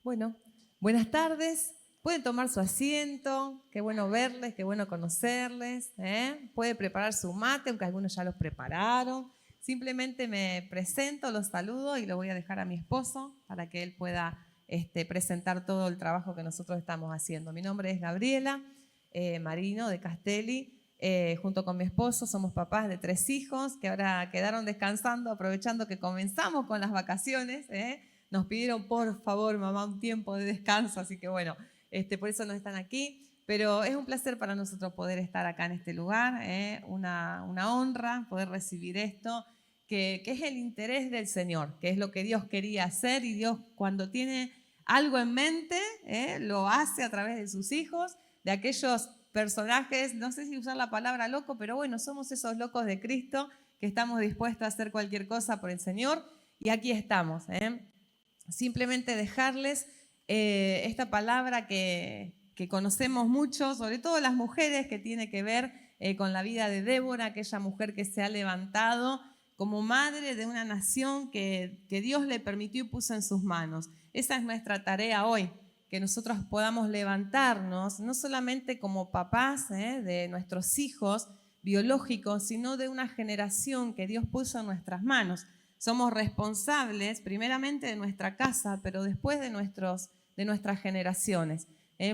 Bueno, buenas tardes. Pueden tomar su asiento. Qué bueno verles, qué bueno conocerles. Puede preparar su mate, aunque algunos ya los prepararon. Simplemente me presento, los saludo y lo voy a dejar a mi esposo para que él pueda presentar todo el trabajo que nosotros estamos haciendo. Mi nombre es Gabriela Marino de Castelli. Junto con mi esposo somos papás de 3 hijos que ahora quedaron descansando, aprovechando que comenzamos con las vacaciones. Nos pidieron, por favor, mamá, un tiempo de descanso, así que bueno, por eso no están aquí. Pero es un placer para nosotros poder estar acá en este lugar, una honra poder recibir esto, que es el interés del Señor, que es lo que Dios quería hacer, y Dios cuando tiene algo en mente, lo hace a través de sus hijos, de aquellos personajes, no sé si usar la palabra loco, pero bueno, somos esos locos de Cristo que estamos dispuestos a hacer cualquier cosa por el Señor, y aquí estamos. Simplemente dejarles esta palabra que conocemos mucho, sobre todo las mujeres, que tiene que ver con la vida de Débora, aquella mujer que se ha levantado como madre de una nación que Dios le permitió y puso en sus manos. Esa es nuestra tarea hoy, que nosotros podamos levantarnos, no solamente como papás de nuestros hijos biológicos, sino de una generación que Dios puso en nuestras manos. Somos responsables primeramente de nuestra casa, pero después de nuestras generaciones.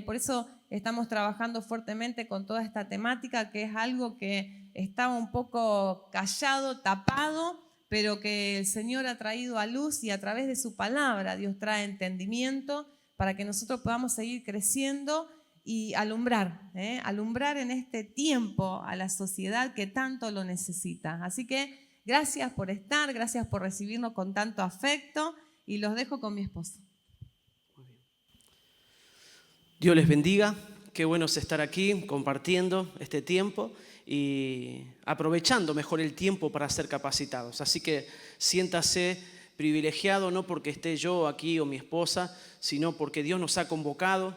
Por eso estamos trabajando fuertemente con toda esta temática, que es algo que estaba un poco callado, tapado, pero que el Señor ha traído a luz, y a través de su palabra Dios trae entendimiento para que nosotros podamos seguir creciendo y alumbrar en este tiempo a la sociedad que tanto lo necesita. Así que gracias por estar, gracias por recibirnos con tanto afecto, y los dejo con mi esposo. Muy bien. Dios les bendiga, qué bueno es estar aquí compartiendo este tiempo y aprovechando mejor el tiempo para ser capacitados. Así que siéntase privilegiado, no porque esté yo aquí o mi esposa, sino porque Dios nos ha convocado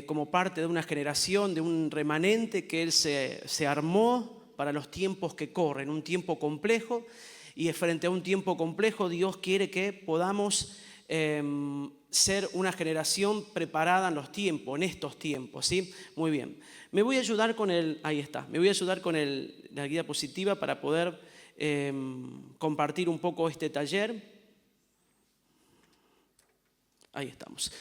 como parte de una generación, de un remanente que Él se armó para los tiempos que corren, un tiempo complejo, y frente a un tiempo complejo Dios quiere que podamos ser una generación preparada en los tiempos, en estos tiempos, ¿sí? Muy bien. Me voy a ayudar con la diapositiva para poder compartir un poco este taller. Ahí estamos.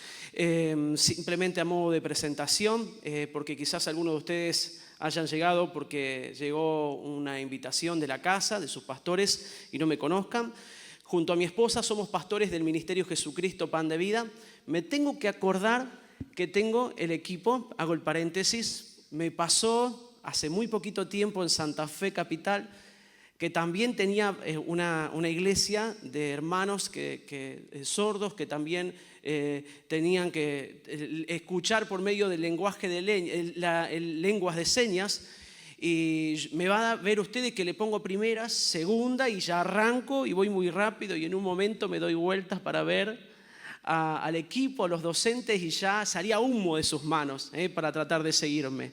Simplemente a modo de presentación, porque quizás algunos de ustedes hayan llegado porque llegó una invitación de la casa, de sus pastores, y no me conozcan. Junto a mi esposa somos pastores del Ministerio Jesucristo Pan de Vida. Me tengo que acordar que tengo el equipo, hago el paréntesis, me pasó hace muy poquito tiempo en Santa Fe Capital, que también tenía una iglesia de hermanos sordos que también tenían que escuchar por medio del lenguaje lenguas de señas. Y me va a ver ustedes que le pongo primera, segunda y ya arranco y voy muy rápido, y en un momento me doy vueltas para ver al equipo, a los docentes, y ya salía humo de sus manos para tratar de seguirme.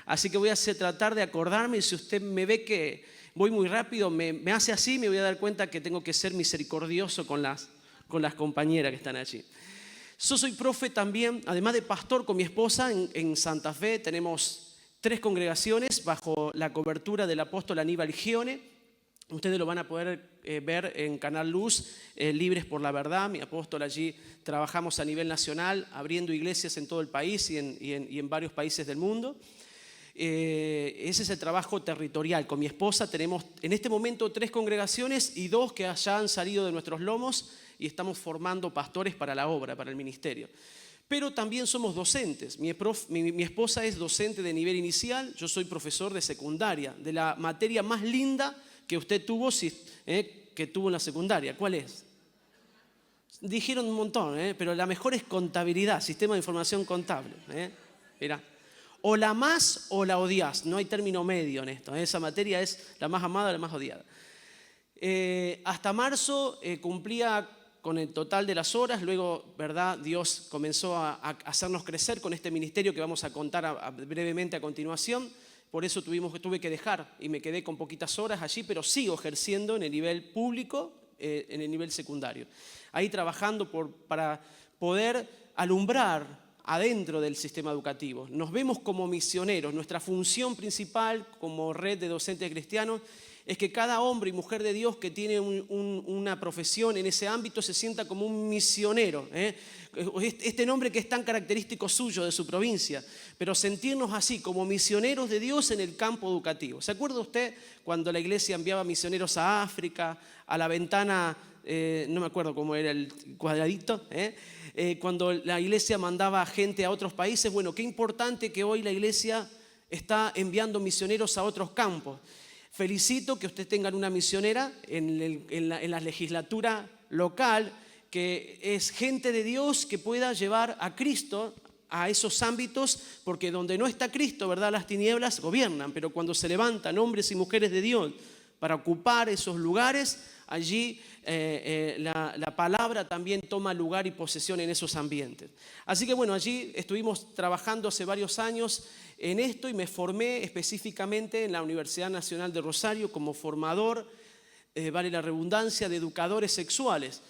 Así que voy a tratar de acordarme, y si usted me ve que voy muy rápido, me hace así, me voy a dar cuenta que tengo que ser misericordioso con las compañeras que están allí. Yo soy profe también, además de pastor con mi esposa en Santa Fe. Tenemos 3 congregaciones bajo la cobertura del apóstol Aníbal Gione. Ustedes lo van a poder ver en Canal Luz, Libres por la Verdad. Mi apóstol, allí trabajamos a nivel nacional, abriendo iglesias en todo el país y en varios países del mundo. Ese es el trabajo territorial. Con mi esposa tenemos en este momento 3 congregaciones y 2 que ya han salido de nuestros lomos, y estamos formando pastores para la obra, para el ministerio. Pero también somos docentes. Mi esposa es docente de nivel inicial, yo soy profesor de secundaria, de la materia más linda que usted tuvo, que tuvo en la secundaria. ¿Cuál es? Dijeron un montón, pero la mejor es contabilidad, sistema de información contable. Mirá. O la más o la odias, no hay término medio en esto. Esa materia es la más amada o la más odiada. Hasta marzo cumplía con el total de las horas. Luego, ¿verdad?, Dios comenzó a hacernos crecer con este ministerio que vamos a contar brevemente a continuación. Por eso tuve que dejar y me quedé con poquitas horas allí, pero sigo ejerciendo en el nivel público, en el nivel secundario. ahí trabajando para poder alumbrar adentro del sistema educativo. Nos vemos como misioneros. Nuestra función principal como red de docentes cristianos es que cada hombre y mujer de Dios que tiene una profesión en ese ámbito se sienta como un misionero. Este nombre que es tan característico suyo, de su provincia, pero sentirnos así, como misioneros de Dios en el campo educativo. ¿Se acuerda usted cuando la iglesia enviaba misioneros a África, a la ventana, no me acuerdo cómo era el cuadradito, cuando la iglesia mandaba gente a otros países? Bueno, qué importante que hoy la iglesia está enviando misioneros a otros campos. Felicito que ustedes tengan una misionera en la legislatura local, que es gente de Dios que pueda llevar a Cristo a esos ámbitos, porque donde no está Cristo, ¿verdad?, las tinieblas gobiernan, pero cuando se levantan hombres y mujeres de Dios para ocupar esos lugares, allí la palabra también toma lugar y posesión en esos ambientes. Así que bueno, allí estuvimos trabajando hace varios años en esto y me formé específicamente en la Universidad Nacional de Rosario como formador, vale la redundancia, de educadores sexuales.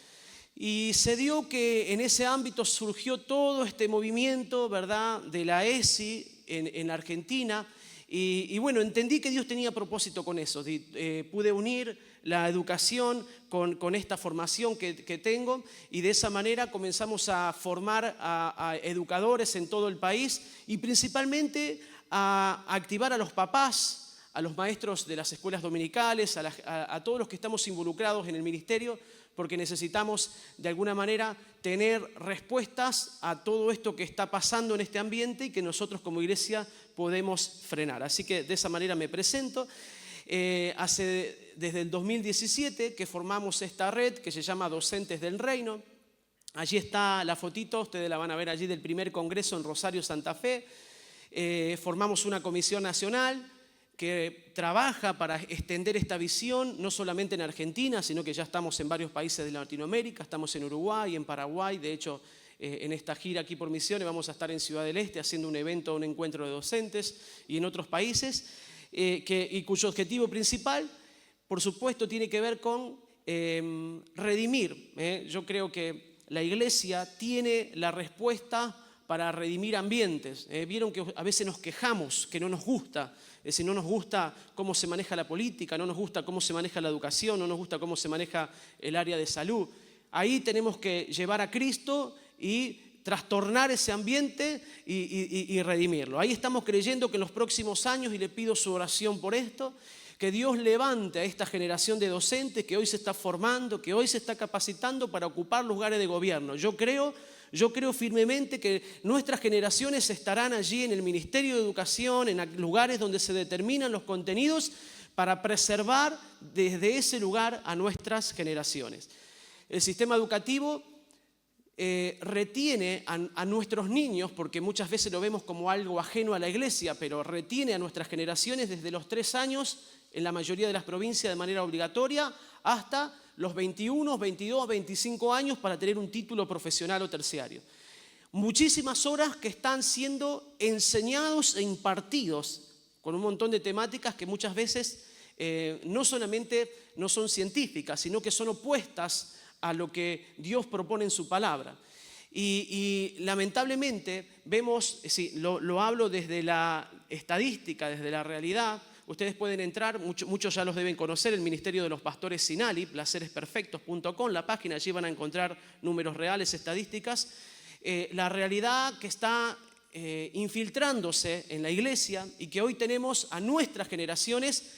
Y se dio que en ese ámbito surgió todo este movimiento, ¿verdad?, de la ESI en Argentina. Y bueno, entendí que Dios tenía propósito con eso. Pude unir la educación con esta formación que tengo, y de esa manera comenzamos a formar a educadores en todo el país y principalmente a activar a los papás, a los maestros de las escuelas dominicales, a todos los que estamos involucrados en el ministerio, porque necesitamos de alguna manera tener respuestas a todo esto que está pasando en este ambiente y que nosotros como iglesia podemos frenar. Así que de esa manera me presento. Desde el 2017 que formamos esta red que se llama Docentes del Reino. Allí está la fotito, ustedes la van a ver allí, del primer congreso en Rosario, Santa Fe. Formamos una comisión nacional que trabaja para extender esta visión, no solamente en Argentina, sino que ya estamos en varios países de Latinoamérica, estamos en Uruguay, en Paraguay. De hecho, en esta gira aquí por Misiones vamos a estar en Ciudad del Este haciendo un evento, un encuentro de docentes, y en otros países, y cuyo objetivo principal, por supuesto, tiene que ver con redimir. Yo creo que la iglesia tiene la respuesta para redimir ambientes. Vieron que a veces nos quejamos, que no nos gusta. Es decir, no nos gusta cómo se maneja la política, no nos gusta cómo se maneja la educación, no nos gusta cómo se maneja el área de salud. Ahí tenemos que llevar a Cristo y trastornar ese ambiente y redimirlo. Ahí estamos creyendo que en los próximos años, y le pido su oración por esto, que Dios levante a esta generación de docentes que hoy se está formando, que hoy se está capacitando para ocupar lugares de gobierno. Yo creo firmemente que nuestras generaciones estarán allí en el Ministerio de Educación, en lugares donde se determinan los contenidos para preservar desde ese lugar a nuestras generaciones. El sistema educativo retiene a nuestros niños, porque muchas veces lo vemos como algo ajeno a la iglesia, pero retiene a nuestras generaciones desde los 3 años en la mayoría de las provincias de manera obligatoria hasta los 21, 22, 25 años para tener un título profesional o terciario. Muchísimas horas que están siendo enseñados e impartidos con un montón de temáticas que muchas veces no solamente no son científicas, sino que son opuestas a lo que Dios propone en su palabra. Y lamentablemente vemos, lo hablo desde la estadística, desde la realidad. Ustedes pueden entrar, muchos ya los deben conocer, el Ministerio de los Pastores Sinali, placeresperfectos.com, la página, allí van a encontrar números reales, estadísticas. La realidad que está infiltrándose en la iglesia y que hoy tenemos a nuestras generaciones,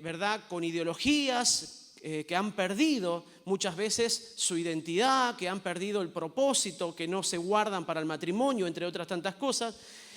¿verdad?, con ideologías que han perdido muchas veces su identidad, que han perdido el propósito, que no se guardan para el matrimonio, entre otras tantas cosas.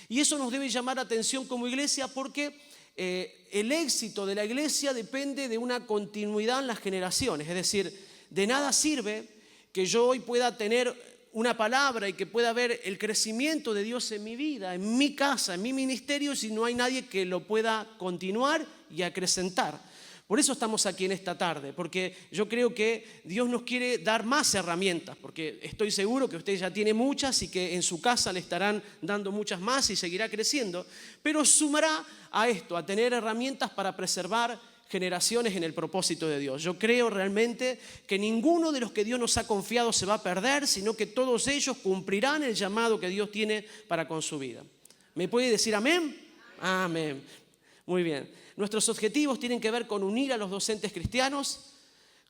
Y eso nos debe llamar la atención como iglesia, porque el éxito de la iglesia depende de una continuidad en las generaciones. Es decir, de nada sirve que yo hoy pueda tener una palabra y que pueda ver el crecimiento de Dios en mi vida, en mi casa, en mi ministerio, si no hay nadie que lo pueda continuar y acrecentar. Por eso estamos aquí en esta tarde, porque yo creo que Dios nos quiere dar más herramientas, porque estoy seguro que usted ya tiene muchas y que en su casa le estarán dando muchas más y seguirá creciendo, pero sumará a esto, a tener herramientas para preservar generaciones en el propósito de Dios. Yo creo realmente que ninguno de los que Dios nos ha confiado se va a perder, sino que todos ellos cumplirán el llamado que Dios tiene para con su vida. ¿Me puede decir amén? Amén. Muy bien. Nuestros objetivos tienen que ver con unir a los docentes cristianos,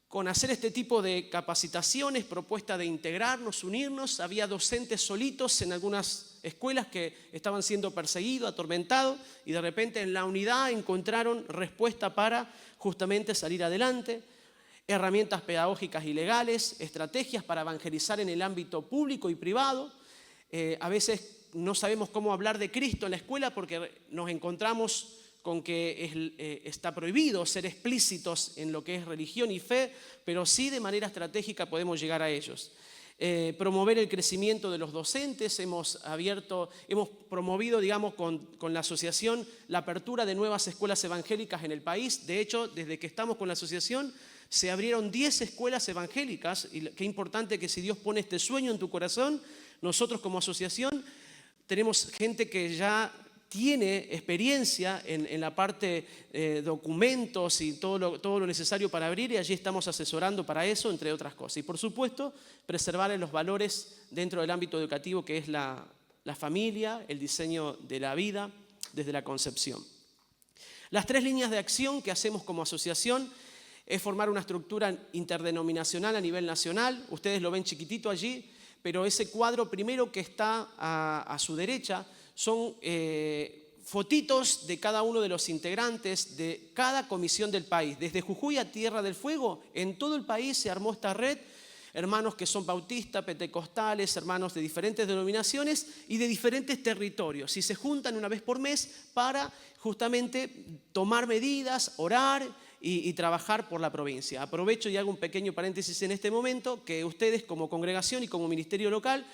con hacer este tipo de capacitaciones, propuesta de integrarnos, unirnos. Había docentes solitos en algunas escuelas que estaban siendo perseguidos, atormentados, y de repente en la unidad encontraron respuesta para justamente salir adelante. Herramientas pedagógicas y legales, estrategias para evangelizar en el ámbito público y privado. A veces no sabemos cómo hablar de Cristo en la escuela porque nos encontramos con que está prohibido ser explícitos en lo que es religión y fe, pero sí de manera estratégica podemos llegar a ellos. Promover el crecimiento de los docentes, hemos promovido, digamos, con la asociación la apertura de nuevas escuelas evangélicas en el país. De hecho, desde que estamos con la asociación, se abrieron 10 escuelas evangélicas, y qué importante que si Dios pone este sueño en tu corazón, nosotros como asociación tenemos gente que ya tiene experiencia en la parte documentos y todo lo necesario para abrir, y allí estamos asesorando para eso, entre otras cosas. Y por supuesto, preservar los valores dentro del ámbito educativo, que es la familia, el diseño de la vida desde la concepción. Las 3 líneas de acción que hacemos como asociación es formar una estructura interdenominacional a nivel nacional. Ustedes lo ven chiquitito allí, pero ese cuadro primero que está a su derecha son fotitos de cada uno de los integrantes de cada comisión del país. Desde Jujuy a Tierra del Fuego, en todo el país se armó esta red, hermanos que son bautistas, pentecostales, hermanos de diferentes denominaciones y de diferentes territorios. Y se juntan una vez por mes para justamente tomar medidas, orar y trabajar por la provincia. Aprovecho y hago un pequeño paréntesis en este momento, que ustedes como congregación y como ministerio local,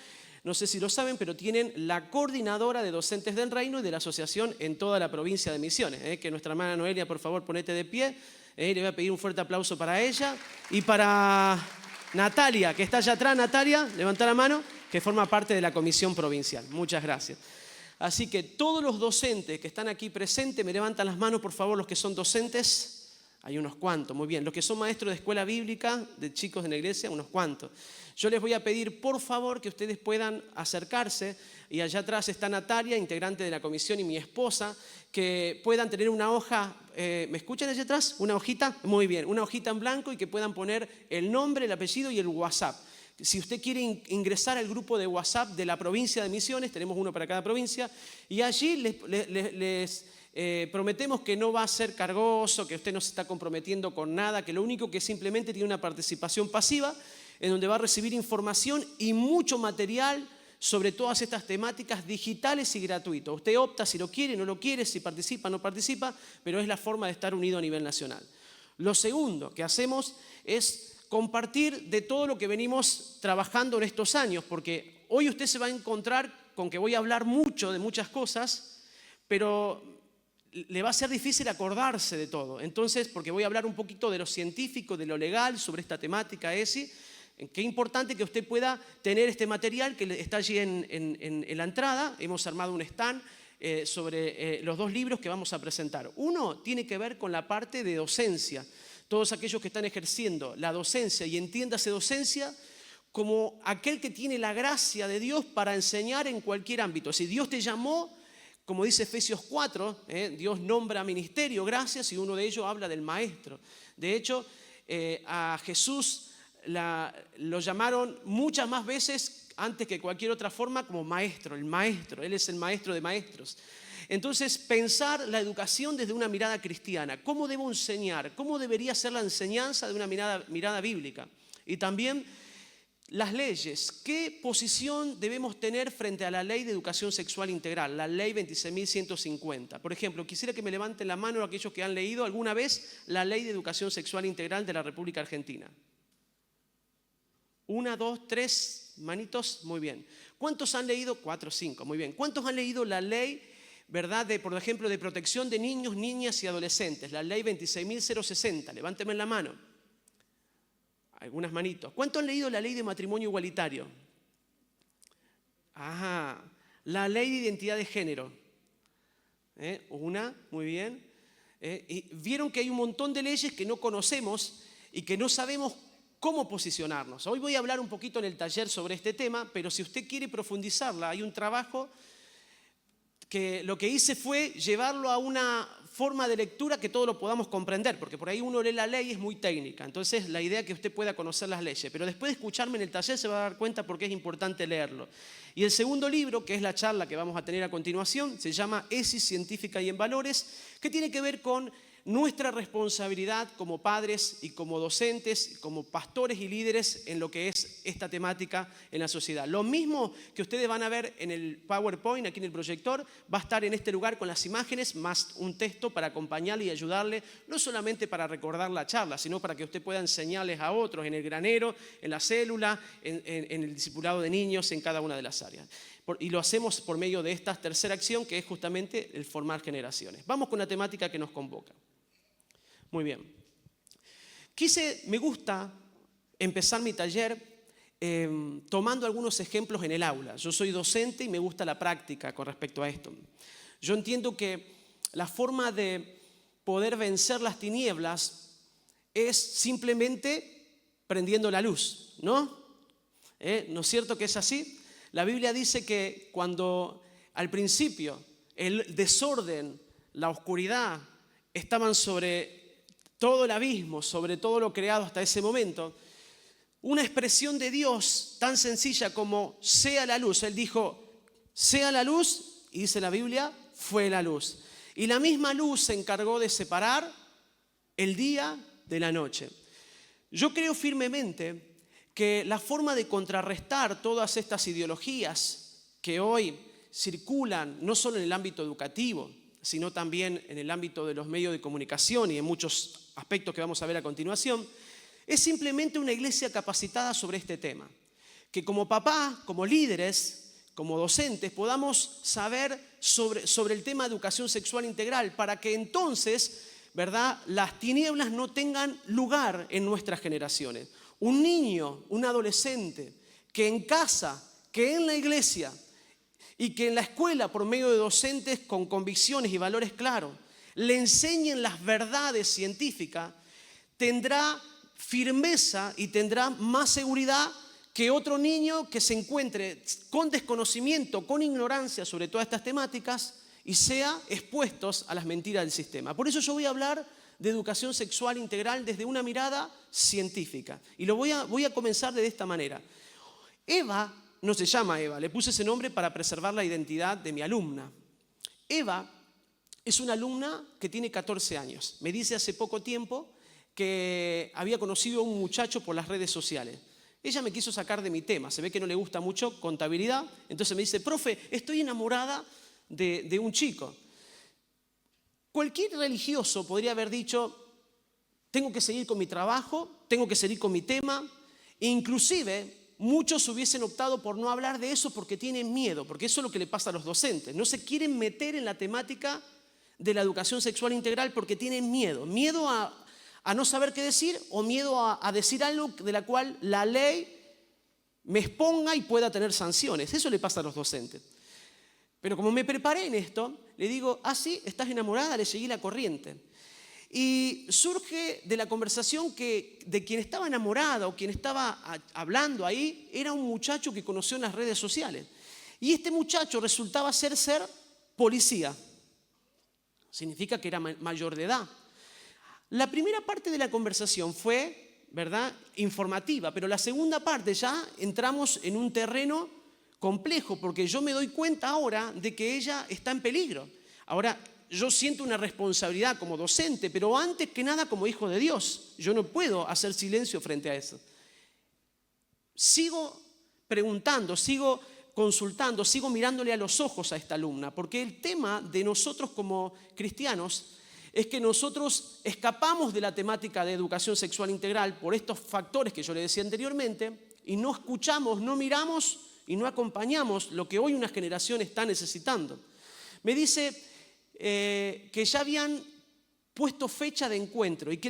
no sé si lo saben, pero tienen la coordinadora de docentes del reino y de la asociación en toda la provincia de Misiones. Que nuestra hermana Noelia, por favor, ponete de pie. Le voy a pedir un fuerte aplauso para ella. Y para Natalia, que está allá atrás. Natalia, levanta la mano, que forma parte de la comisión provincial. Muchas gracias. Así que todos los docentes que están aquí presentes, me levantan las manos, por favor, los que son docentes. Hay unos cuantos, muy bien. Los que son maestros de escuela bíblica, de chicos de la iglesia, unos cuantos. Yo les voy a pedir, por favor, que ustedes puedan acercarse, y allá atrás está Natalia, integrante de la comisión, y mi esposa, que puedan tener una hoja, ¿me escuchan allá atrás? ¿Una hojita? Muy bien, una hojita en blanco, y que puedan poner el nombre, el apellido y el WhatsApp. Si usted quiere ingresar al grupo de WhatsApp de la provincia de Misiones, tenemos uno para cada provincia, y allí les prometemos que no va a ser cargoso, que usted no se está comprometiendo con nada, que lo único que simplemente tiene una participación pasiva, en donde va a recibir información y mucho material sobre todas estas temáticas digitales y gratuitos. Usted opta si lo quiere, no lo quiere, si participa, no participa, pero es la forma de estar unido a nivel nacional. Lo segundo que hacemos es compartir de todo lo que venimos trabajando en estos años, porque hoy usted se va a encontrar con que voy a hablar mucho de muchas cosas, pero le va a ser difícil acordarse de todo. Entonces, porque voy a hablar un poquito de lo científico, de lo legal sobre esta temática ESI. Qué importante que usted pueda tener este material que está allí en la entrada. Hemos armado un stand sobre los 2 libros que vamos a presentar. Uno tiene que ver con la parte de docencia. Todos aquellos que están ejerciendo la docencia, y entiéndase docencia como aquel que tiene la gracia de Dios para enseñar en cualquier ámbito. Si Dios te llamó, como dice Efesios 4, Dios nombra ministerio, gracias, y uno de ellos habla del maestro. De hecho, a Jesús lo llamaron muchas más veces antes que cualquier otra forma como maestro, el maestro. Él es el maestro de maestros. Entonces, pensar la educación desde una mirada cristiana. ¿Cómo debo enseñar? ¿Cómo debería ser la enseñanza de una mirada bíblica? Y también las leyes. ¿Qué posición debemos tener frente a la ley de educación sexual integral, la ley 26.150? Por ejemplo, quisiera que me levanten la mano aquellos que han leído alguna vez la ley de educación sexual integral de la República Argentina. 1, 2, 3 manitos, muy bien. ¿Cuántos han leído? 4, 5, muy bien. ¿Cuántos han leído la ley, verdad, por ejemplo, de protección de niños, niñas y adolescentes, la ley 26.060? Levánteme la mano. Algunas manitos. ¿Cuántos han leído la ley de matrimonio igualitario? Ajá. La ley de identidad de género. Una, muy bien. Y vieron que hay un montón de leyes que no conocemos y que no sabemos cómo posicionarnos. Hoy voy a hablar un poquito en el taller sobre este tema, pero si usted quiere profundizarla, hay un trabajo que lo que hice fue llevarlo a una forma de lectura que todos lo podamos comprender, porque por ahí uno lee la ley y es muy técnica. Entonces la idea es que usted pueda conocer las leyes, pero después de escucharme en el taller se va a dar cuenta por qué es importante leerlo. Y el segundo libro, que es la charla que vamos a tener a continuación, se llama ESIS Científica y en Valores, que tiene que ver con nuestra responsabilidad como padres y como docentes, como pastores y líderes en lo que es esta temática en la sociedad. Lo mismo que ustedes van a ver en el PowerPoint, aquí en el proyector, va a estar en este lugar con las imágenes, más un texto para acompañarle y ayudarle, no solamente para recordar la charla, sino para que usted pueda enseñarles a otros en el granero, en la célula, en el discipulado de niños, en cada una de las áreas. Y lo hacemos por medio de esta tercera acción, que es justamente el formar generaciones. Vamos con la temática que nos convoca. Muy bien. Me gusta empezar mi taller tomando algunos ejemplos en el aula. Yo soy docente y me gusta la práctica con respecto a esto. Yo entiendo que la forma de poder vencer las tinieblas es simplemente prendiendo la luz, ¿no? ¿No es cierto que es así? La Biblia dice que cuando al principio el desorden, la oscuridad estaban sobre todo el abismo, sobre todo lo creado hasta ese momento, una expresión de Dios tan sencilla como sea la luz. Él dijo, sea la luz, y dice la Biblia, fue la luz. Y la misma luz se encargó de separar el día de la noche. Yo creo firmemente que la forma de contrarrestar todas estas ideologías que hoy circulan, no solo en el ámbito educativo, sino también en el ámbito de los medios de comunicación y en muchos aspectos que vamos a ver a continuación, es simplemente una iglesia capacitada sobre este tema. Que como papá, como líderes, como docentes, podamos saber sobre el tema de educación sexual integral para que entonces, ¿verdad?, las tinieblas no tengan lugar en nuestras generaciones. Un niño, un adolescente que en casa, que en la iglesia y que en la escuela, por medio de docentes con convicciones y valores claros, le enseñen las verdades científicas, tendrá firmeza y tendrá más seguridad que otro niño que se encuentre con desconocimiento, con ignorancia sobre todas estas temáticas y sea expuesto a las mentiras del sistema. Por eso yo voy a hablar de educación sexual integral desde una mirada científica. Y voy a comenzar de esta manera. Eva no se llama Eva, le puse ese nombre para preservar la identidad de mi alumna. Eva es una alumna que tiene 14 años. Me dice hace poco tiempo que había conocido a un muchacho por las redes sociales. Ella me quiso sacar de mi tema, se ve que no le gusta mucho contabilidad, entonces me dice, profe, estoy enamorada de un chico. Cualquier religioso podría haber dicho, tengo que seguir con mi trabajo, tengo que seguir con mi tema, e inclusive muchos hubiesen optado por no hablar de eso porque tienen miedo, porque eso es lo que le pasa a los docentes, no se quieren meter en la temática de la educación sexual integral porque tienen miedo a no saber qué decir o miedo a decir algo de la cual la ley me exponga y pueda tener sanciones. Eso le pasa a los docentes. Pero como me preparé en esto, le digo, sí, estás enamorada, le seguí la corriente. Y surge de la conversación que de quien estaba enamorada o quien estaba hablando ahí era un muchacho que conoció en las redes sociales. Y este muchacho resultaba ser policía. Significa que era mayor de edad. La primera parte de la conversación fue, ¿verdad?, informativa, pero la segunda parte ya entramos en un terreno complejo, porque yo me doy cuenta ahora de que ella está en peligro. Ahora, yo siento una responsabilidad como docente, pero antes que nada como hijo de Dios. Yo no puedo hacer silencio frente a eso. Sigo preguntando, sigo consultando, sigo mirándole a los ojos a esta alumna, porque el tema de nosotros como cristianos es que nosotros escapamos de la temática de educación sexual integral por estos factores que yo le decía anteriormente y no escuchamos, no miramos y no acompañamos lo que hoy una generación está necesitando. Me dice que ya habían puesto fecha de encuentro y que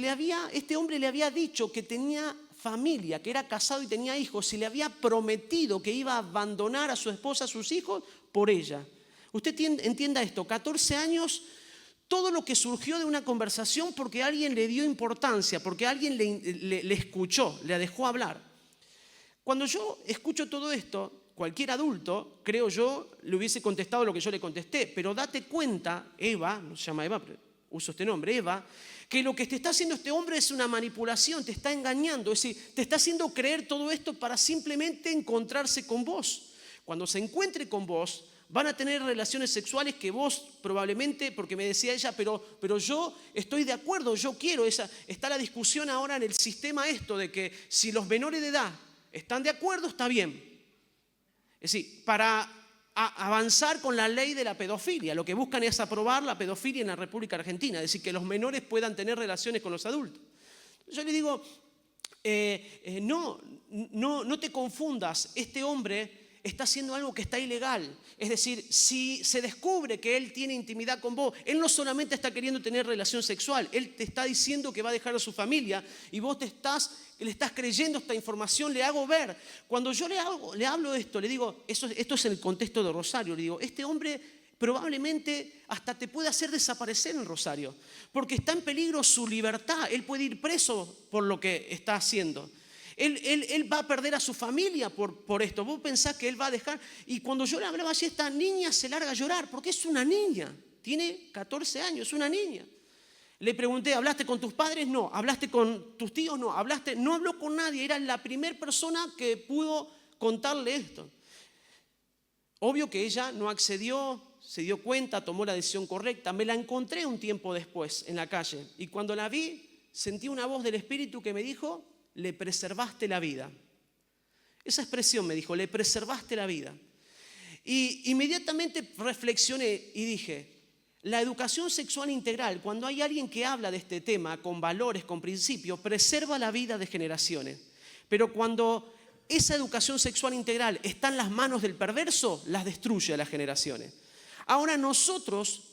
este hombre le había dicho que tenía familia, que era casado y tenía hijos y le había prometido que iba a abandonar a su esposa, a sus hijos, por ella. Usted entienda esto, 14 años todo lo que surgió de una conversación porque alguien le dio importancia, porque alguien le escuchó, le dejó hablar. Cuando yo escucho todo esto, cualquier adulto, creo yo, le hubiese contestado lo que yo le contesté. Pero date cuenta, Eva, no se llama Eva, pero uso este nombre, Eva, que lo que te está haciendo este hombre es una manipulación, te está engañando, es decir, te está haciendo creer todo esto para simplemente encontrarse con vos. Cuando se encuentre con vos, van a tener relaciones sexuales que vos probablemente, porque me decía ella, pero yo estoy de acuerdo, yo quiero. Está la discusión ahora en el sistema esto de que si los menores de edad están de acuerdo, está bien. Es decir, para avanzar con la ley de la pedofilia, lo que buscan es aprobar la pedofilia en la República Argentina, es decir, que los menores puedan tener relaciones con los adultos. Yo le digo, no te confundas, este hombre está haciendo algo que está ilegal. Es decir, si se descubre que él tiene intimidad con vos, él no solamente está queriendo tener relación sexual, él te está diciendo que va a dejar a su familia y vos le estás creyendo esta información, le hago ver. Cuando yo le hablo de esto, le digo, esto es en el contexto de Rosario, le digo, este hombre probablemente hasta te puede hacer desaparecer en Rosario, porque está en peligro su libertad, él puede ir preso por lo que está haciendo. Él va a perder a su familia por esto. Vos pensás que él va a dejar. Y cuando yo le hablaba así, esta niña se larga a llorar, porque es una niña. Tiene 14 años, es una niña. Le pregunté, ¿hablaste con tus padres? No. ¿Hablaste con tus tíos? No. No habló con nadie. Era la primera persona que pudo contarle esto. Obvio que ella no accedió, se dio cuenta, tomó la decisión correcta. Me la encontré un tiempo después en la calle. Y cuando la vi, sentí una voz del Espíritu que me dijo, le preservaste la vida. Esa expresión me dijo, le preservaste la vida. Y inmediatamente reflexioné y dije, la educación sexual integral, cuando hay alguien que habla de este tema con valores, con principios, preserva la vida de generaciones. Pero cuando esa educación sexual integral está en las manos del perverso, las destruye a las generaciones. Ahora nosotros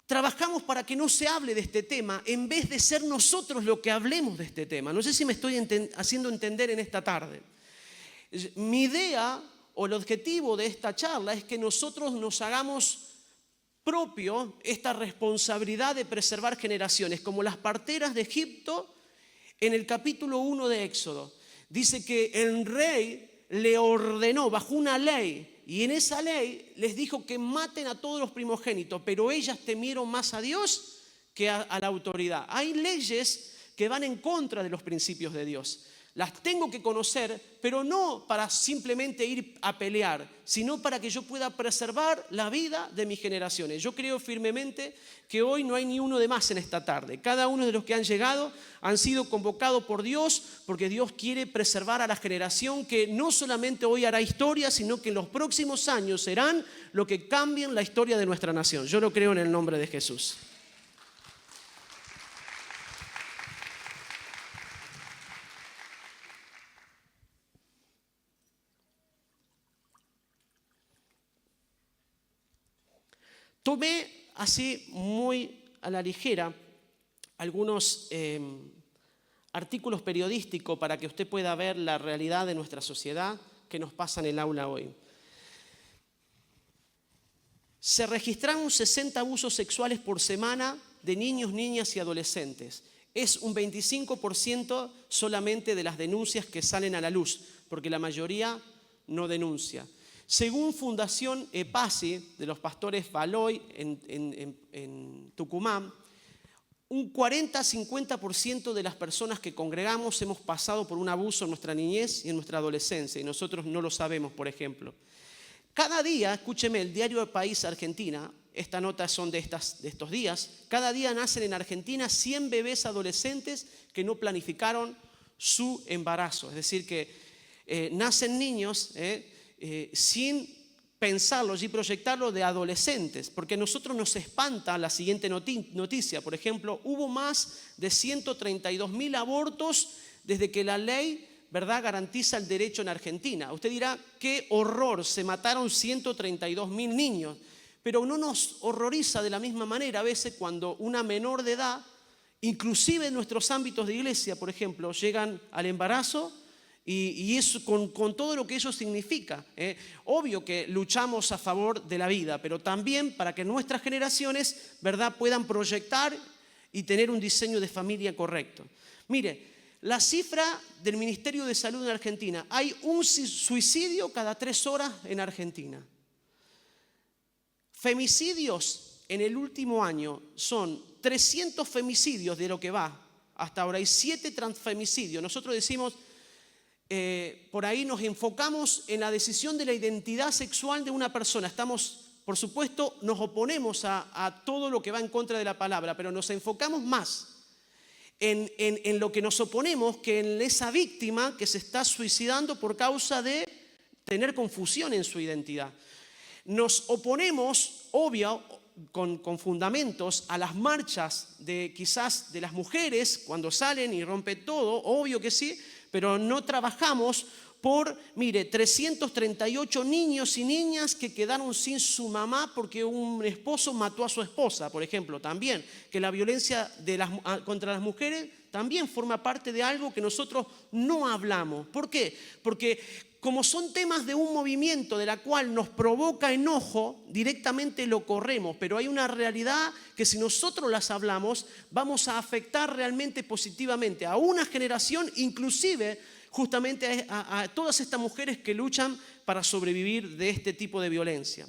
trabajamos para que no se hable de este tema en vez de ser nosotros los que hablemos de este tema. No sé si me estoy haciendo entender en esta tarde. Mi idea o el objetivo de esta charla es que nosotros nos hagamos propio esta responsabilidad de preservar generaciones, como las parteras de Egipto en el capítulo 1 de Éxodo. Dice que el rey le ordenó bajo una ley. Y en esa ley les dijo que maten a todos los primogénitos, pero ellas temieron más a Dios que a la autoridad. Hay leyes que van en contra de los principios de Dios. Las tengo que conocer, pero no para simplemente ir a pelear, sino para que yo pueda preservar la vida de mis generaciones. Yo creo firmemente que hoy no hay ni uno de más en esta tarde. Cada uno de los que han llegado han sido convocados por Dios, porque Dios quiere preservar a la generación que no solamente hoy hará historia, sino que en los próximos años serán lo que cambien la historia de nuestra nación. Yo lo creo en el nombre de Jesús. Tomé así muy a la ligera algunos artículos periodísticos para que usted pueda ver la realidad de nuestra sociedad que nos pasa en el aula hoy. Se registraron 60 abusos sexuales por semana de niños, niñas y adolescentes. Es un 25% solamente de las denuncias que salen a la luz, porque la mayoría no denuncia. Según Fundación EPASI, de los pastores Baloy en Tucumán, un 40-50% de las personas que congregamos hemos pasado por un abuso en nuestra niñez y en nuestra adolescencia, y nosotros no lo sabemos, por ejemplo. Cada día, escúcheme, el diario El País Argentina, estas notas son de estos días, cada día nacen en Argentina 100 bebés adolescentes que no planificaron su embarazo. Es decir, que nacen niños sin pensarlo y proyectarlo de adolescentes, porque a nosotros nos espanta la siguiente noticia. Por ejemplo, hubo más de 132.000 abortos desde que la ley, ¿verdad?, garantiza el derecho en Argentina. Usted dirá, qué horror, se mataron 132.000 niños, pero no nos horroriza de la misma manera a veces cuando una menor de edad, inclusive en nuestros ámbitos de iglesia, por ejemplo, llegan al embarazo y eso con todo lo que eso significa. Obvio que luchamos a favor de la vida, pero también para que nuestras generaciones, ¿verdad?, puedan proyectar y tener un diseño de familia correcto. Mire, la cifra del Ministerio de Salud en Argentina: hay un suicidio cada 3 horas en Argentina. Femicidios en el último año son 300 femicidios de lo que va hasta ahora, y 7 transfemicidios. Nosotros decimos, por ahí nos enfocamos en la decisión de la identidad sexual de una persona. Estamos, por supuesto, nos oponemos a todo lo que va en contra de la palabra, pero nos enfocamos más en lo que nos oponemos que en esa víctima que se está suicidando por causa de tener confusión en su identidad. Nos oponemos, obvio, con fundamentos, a las marchas quizás de las mujeres cuando salen y rompen todo, obvio que sí, pero no trabajamos por, mire, 338 niños y niñas que quedaron sin su mamá porque un esposo mató a su esposa, por ejemplo. También que la violencia contra las mujeres también forma parte de algo que nosotros no hablamos. ¿Por qué? Porque como son temas de un movimiento de la cual nos provoca enojo, directamente lo corremos, pero hay una realidad que si nosotros las hablamos vamos a afectar realmente positivamente a una generación, inclusive justamente a todas estas mujeres que luchan para sobrevivir de este tipo de violencia.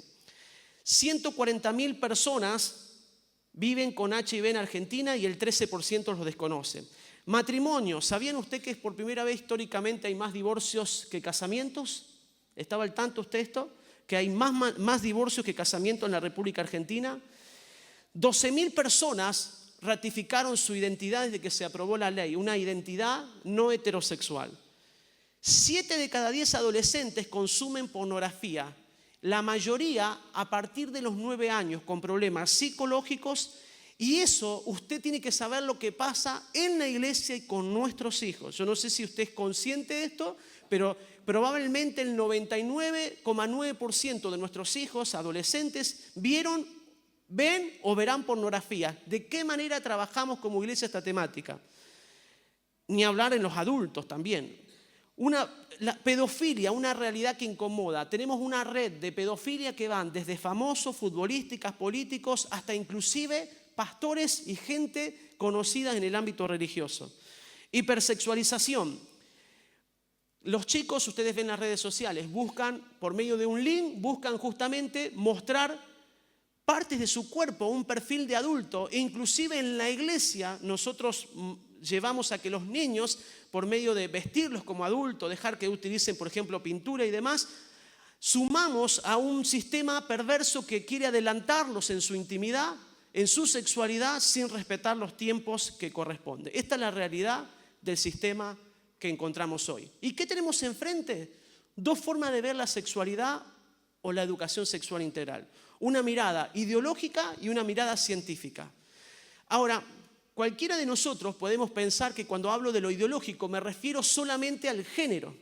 140.000 personas viven con HIV en Argentina y el 13% los desconoce. Matrimonio, ¿sabían ustedes que por primera vez históricamente hay más divorcios que casamientos? ¿Estaba al tanto usted esto? Que hay más divorcios que casamientos en la República Argentina. 12.000 personas ratificaron su identidad desde que se aprobó la ley, una identidad no heterosexual. 7 de cada 10 adolescentes consumen pornografía, la mayoría a partir de los 9 años, con problemas psicológicos. Y eso usted tiene que saber lo que pasa en la iglesia y con nuestros hijos. Yo no sé si usted es consciente de esto, pero probablemente el 99,9% de nuestros hijos adolescentes ven o verán pornografía. ¿De qué manera trabajamos como iglesia esta temática? Ni hablar en los adultos también. La pedofilia, una realidad que incomoda. Tenemos una red de pedofilia que van desde famosos, futbolísticas, políticos, hasta inclusive pastores y gente conocida en el ámbito religioso. Hipersexualización. Los chicos, ustedes ven las redes sociales, buscan por medio de un link, buscan justamente mostrar partes de su cuerpo, un perfil de adulto. E inclusive en la iglesia nosotros llevamos a que los niños, por medio de vestirlos como adultos, dejar que utilicen, por ejemplo, pintura y demás, sumamos a un sistema perverso que quiere adelantarlos en su intimidad, en su sexualidad, sin respetar los tiempos que corresponden. Esta es la realidad del sistema que encontramos hoy. ¿Y qué tenemos enfrente? 2 formas de ver la sexualidad o la educación sexual integral. Una mirada ideológica y una mirada científica. Ahora, cualquiera de nosotros podemos pensar que cuando hablo de lo ideológico me refiero solamente al género.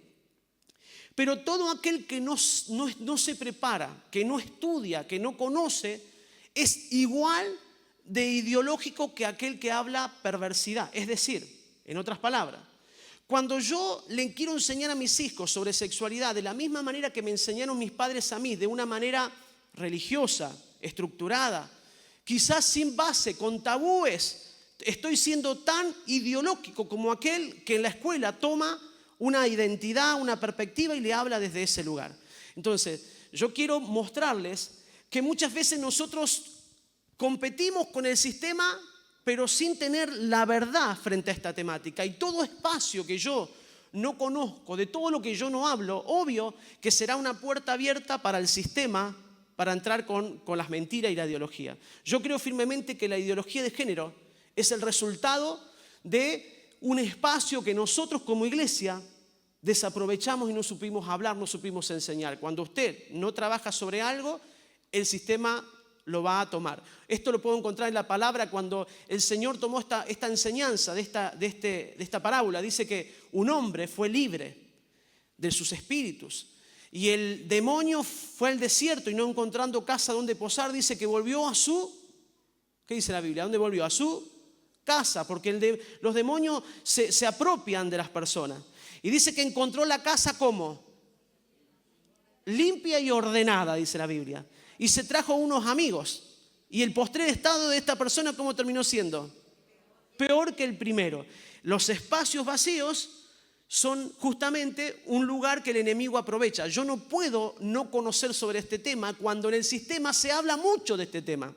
Pero todo aquel que no se prepara, que no estudia, que no conoce, es igual de ideológico que aquel que habla perversidad. Es decir, en otras palabras, cuando yo le quiero enseñar a mis hijos sobre sexualidad de la misma manera que me enseñaron mis padres a mí, de una manera religiosa, estructurada, quizás sin base, con tabúes, estoy siendo tan ideológico como aquel que en la escuela toma una identidad, una perspectiva y le habla desde ese lugar. Entonces, yo quiero mostrarles que muchas veces nosotros competimos con el sistema, pero sin tener la verdad frente a esta temática. Y todo espacio que yo no conozco, de todo lo que yo no hablo, obvio que será una puerta abierta para el sistema, para entrar con las mentiras y la ideología. Yo creo firmemente que la ideología de género es el resultado de un espacio que nosotros como iglesia desaprovechamos y no supimos hablar, no supimos enseñar. Cuando usted no trabaja sobre algo, el sistema lo va a tomar. Esto lo puedo encontrar en la palabra cuando el Señor tomó esta enseñanza de esta parábola. Dice que un hombre fue libre de sus espíritus y el demonio fue al desierto y no encontrando casa donde posar, dice que volvió a su... ¿Qué dice la Biblia? ¿A dónde volvió? A su casa, porque los demonios se apropian de las personas. Y dice que encontró la casa ¿cómo? Limpia y ordenada, dice la Biblia. Y se trajo unos amigos. Y el postrer estado de esta persona, ¿cómo terminó siendo? Peor que el primero. Los espacios vacíos son justamente un lugar que el enemigo aprovecha. Yo no puedo no conocer sobre este tema cuando en el sistema se habla mucho de este tema.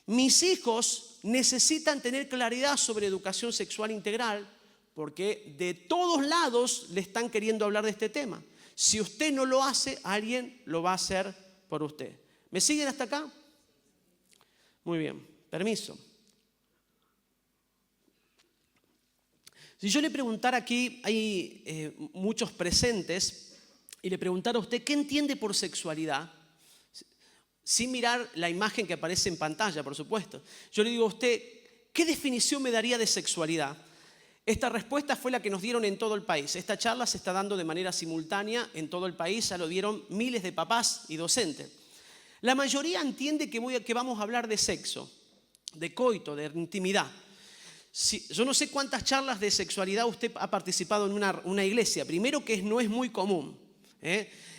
Mis hijos necesitan tener claridad sobre educación sexual integral porque de todos lados le están queriendo hablar de este tema. Si usted no lo hace, alguien lo va a hacer por usted. ¿Me siguen hasta acá? Muy bien, permiso. Si yo le preguntara aquí, hay muchos presentes, y le preguntara a usted, ¿qué entiende por sexualidad? Sin mirar la imagen que aparece en pantalla, por supuesto. Yo le digo a usted, ¿qué definición me daría de sexualidad? Esta respuesta fue la que nos dieron en todo el país. Esta charla se está dando de manera simultánea en todo el país, ya lo vieron miles de papás y docentes. La mayoría entiende que vamos a hablar de sexo, de coito, de intimidad. Yo no sé cuántas charlas de sexualidad usted ha participado en una iglesia. Primero que no es muy común.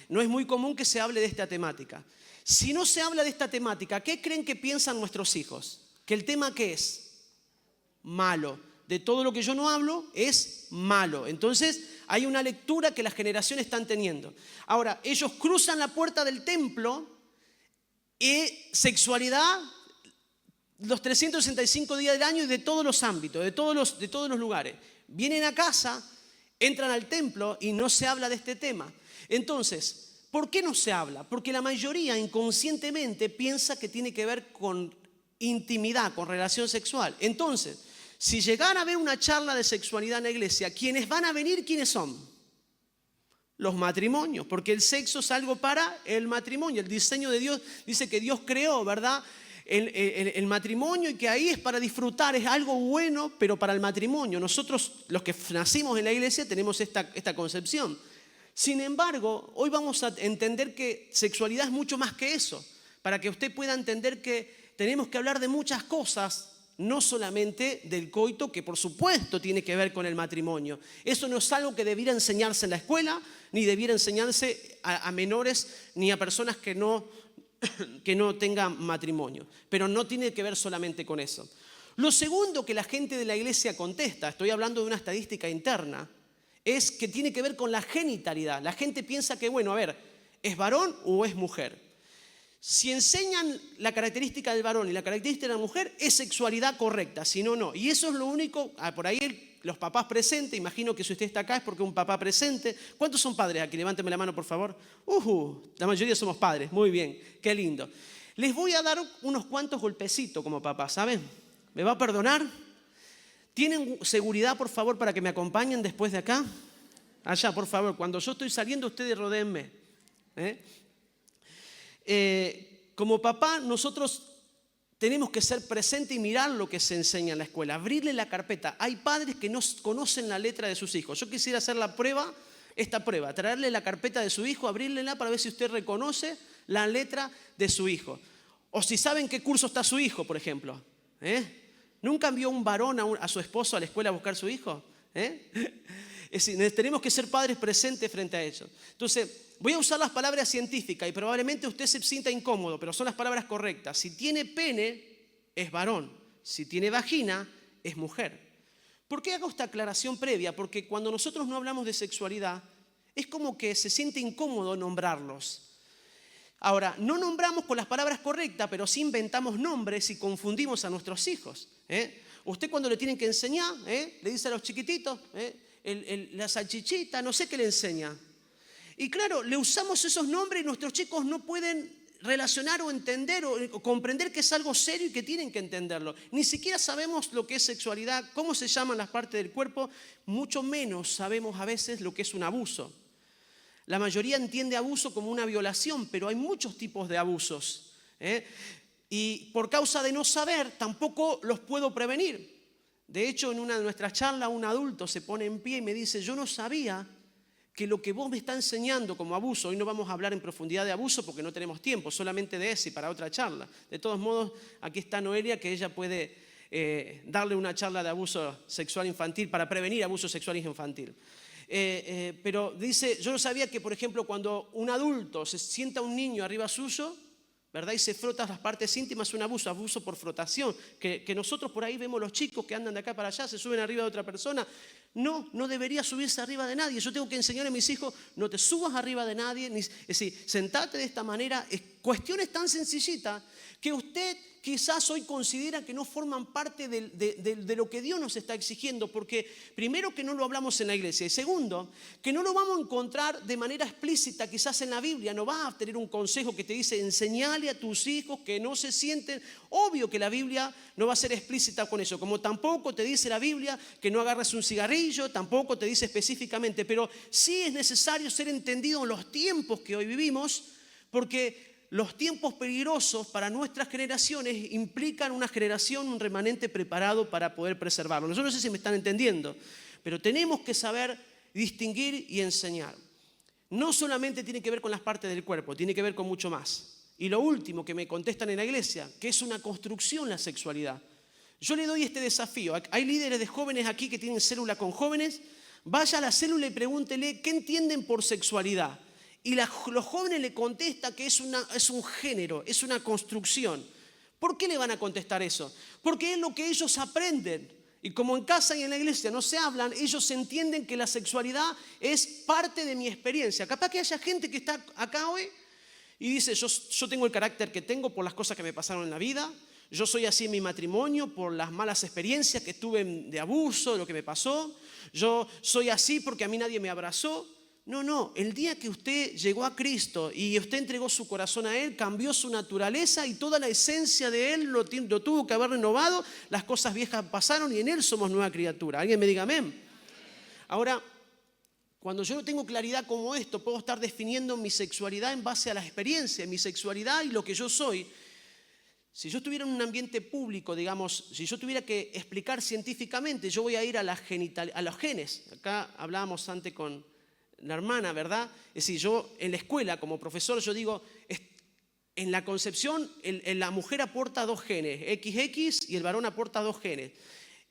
No es muy común que se hable de esta temática. Si no se habla de esta temática, ¿qué creen que piensan nuestros hijos? ¿Que el tema qué es? Malo. De todo lo que yo no hablo es malo. Entonces hay una lectura que las generaciones están teniendo. Ahora, ellos cruzan la puerta del templo y sexualidad los 365 días del año y de todos los ámbitos, de todos los lugares. Vienen a casa, entran al templo y no se habla de este tema. Entonces, ¿por qué no se habla? Porque la mayoría inconscientemente piensa que tiene que ver con intimidad, con relación sexual. Entonces, si llegara a haber una charla de sexualidad en la iglesia, ¿quiénes van a venir? ¿Quiénes son? Los matrimonios, porque el sexo es algo para el matrimonio. El diseño de Dios dice que Dios creó, ¿verdad?, el matrimonio y que ahí es para disfrutar, es algo bueno, pero para el matrimonio. Nosotros, los que nacimos en la iglesia, tenemos esta concepción. Sin embargo, hoy vamos a entender que sexualidad es mucho más que eso, para que usted pueda entender que tenemos que hablar de muchas cosas, no solamente del coito, que por supuesto tiene que ver con el matrimonio. Eso no es algo que debiera enseñarse en la escuela, ni debiera enseñarse a menores, ni a personas que no tengan matrimonio. Pero no tiene que ver solamente con eso. Lo segundo que la gente de la iglesia contesta, estoy hablando de una estadística interna, es que tiene que ver con la genitalidad. La gente piensa que, bueno, a ver, ¿es varón o es mujer? Si enseñan la característica del varón y la característica de la mujer, es sexualidad correcta, si no, no. Y eso es lo único, por ahí los papás presentes, imagino que si usted está acá es porque un papá presente. ¿Cuántos son padres aquí? Levánteme la mano, por favor. La mayoría somos padres, muy bien, qué lindo. Les voy a dar unos cuantos golpecitos como papá, ¿saben? ¿Me va a perdonar? ¿Tienen seguridad, por favor, para que me acompañen después de acá? Allá, por favor, cuando yo estoy saliendo, ustedes rodéenme. Como papá, nosotros tenemos que ser presentes y mirar lo que se enseña en la escuela, abrirle la carpeta. Hay padres que no conocen la letra de sus hijos. Yo quisiera hacer esta prueba, traerle la carpeta de su hijo, abrirla para ver si usted reconoce la letra de su hijo. O si saben qué curso está su hijo, por ejemplo. ¿Nunca envió un varón a su esposo a la escuela a buscar a su hijo? Es decir, tenemos que ser padres presentes frente a ellos. Entonces, voy a usar las palabras científicas y probablemente usted se sienta incómodo, pero son las palabras correctas. Si tiene pene, es varón. Si tiene vagina, es mujer. ¿Por qué hago esta aclaración previa? Porque cuando nosotros no hablamos de sexualidad, es como que se siente incómodo nombrarlos. Ahora, no nombramos con las palabras correctas, pero sí inventamos nombres y confundimos a nuestros hijos. Usted cuando le tienen que enseñar, le dice a los chiquititos, la salchichita, no sé qué le enseña. Y claro, le usamos esos nombres y nuestros chicos no pueden relacionar o entender o comprender que es algo serio y que tienen que entenderlo. Ni siquiera sabemos lo que es sexualidad, cómo se llaman las partes del cuerpo, mucho menos sabemos a veces lo que es un abuso. La mayoría entiende abuso como una violación, pero hay muchos tipos de abusos. Y por causa de no saber, tampoco los puedo prevenir. De hecho, en una de nuestras charlas, un adulto se pone en pie y me dice, yo no sabía que lo que vos me estás enseñando como abuso, hoy no vamos a hablar en profundidad de abuso porque no tenemos tiempo, solamente de ese y para otra charla. De todos modos, aquí está Noelia, que ella puede darle una charla de abuso sexual infantil para prevenir abuso sexual infantil. Pero dice, yo no sabía que, por ejemplo, cuando un adulto se sienta a un niño arriba suyo, ¿verdad? Y se frota las partes íntimas, es un abuso por frotación. Que nosotros por ahí vemos los chicos que andan de acá para allá, se suben arriba de otra persona. No debería subirse arriba de nadie. Yo tengo que enseñarle a mis hijos, no te subas arriba de nadie. Es decir, sentate de esta manera. Cuestiones tan sencillitas que usted quizás hoy considera que no forman parte de lo que Dios nos está exigiendo, porque primero que no lo hablamos en la iglesia y segundo que no lo vamos a encontrar de manera explícita quizás en la Biblia. No vas a tener un consejo que te dice enseñale a tus hijos que no se sienten. Obvio que la Biblia no va a ser explícita con eso, como tampoco te dice la Biblia que no agarres un cigarrillo, tampoco te dice específicamente, pero sí es necesario ser entendido en los tiempos que hoy vivimos, porque los tiempos peligrosos para nuestras generaciones implican una generación, un remanente preparado para poder preservarlo. Yo no sé si me están entendiendo, pero tenemos que saber distinguir y enseñar. No solamente tiene que ver con las partes del cuerpo, tiene que ver con mucho más. Y lo último que me contestan en la iglesia, que es una construcción la sexualidad. Yo le doy este desafío. Hay líderes de jóvenes aquí que tienen célula con jóvenes. Vaya a la célula y pregúntele qué entienden por sexualidad. Y los jóvenes le contestan que es un género, es una construcción. ¿Por qué le van a contestar eso? Porque es lo que ellos aprenden. Y como en casa y en la iglesia no se hablan, ellos entienden que la sexualidad es parte de mi experiencia. Capaz que haya gente que está acá hoy y dice, yo tengo el carácter que tengo por las cosas que me pasaron en la vida. Yo soy así en mi matrimonio por las malas experiencias que tuve de abuso, de lo que me pasó. Yo soy así porque a mí nadie me abrazó. No, el día que usted llegó a Cristo y usted entregó su corazón a Él, cambió su naturaleza y toda la esencia de Él lo tuvo que haber renovado, las cosas viejas pasaron y en Él somos nueva criatura. ¿Alguien me diga amén? Ahora, cuando yo no tengo claridad como esto, puedo estar definiendo mi sexualidad en base a las experiencias, mi sexualidad y lo que yo soy. Si yo estuviera en un ambiente público, digamos, si yo tuviera que explicar científicamente, yo voy a ir a los genes. Acá hablábamos antes con la hermana, ¿verdad? Es decir, yo en la escuela como profesor, yo digo, en la concepción la mujer aporta 2 genes, XX, y el varón aporta 2 genes.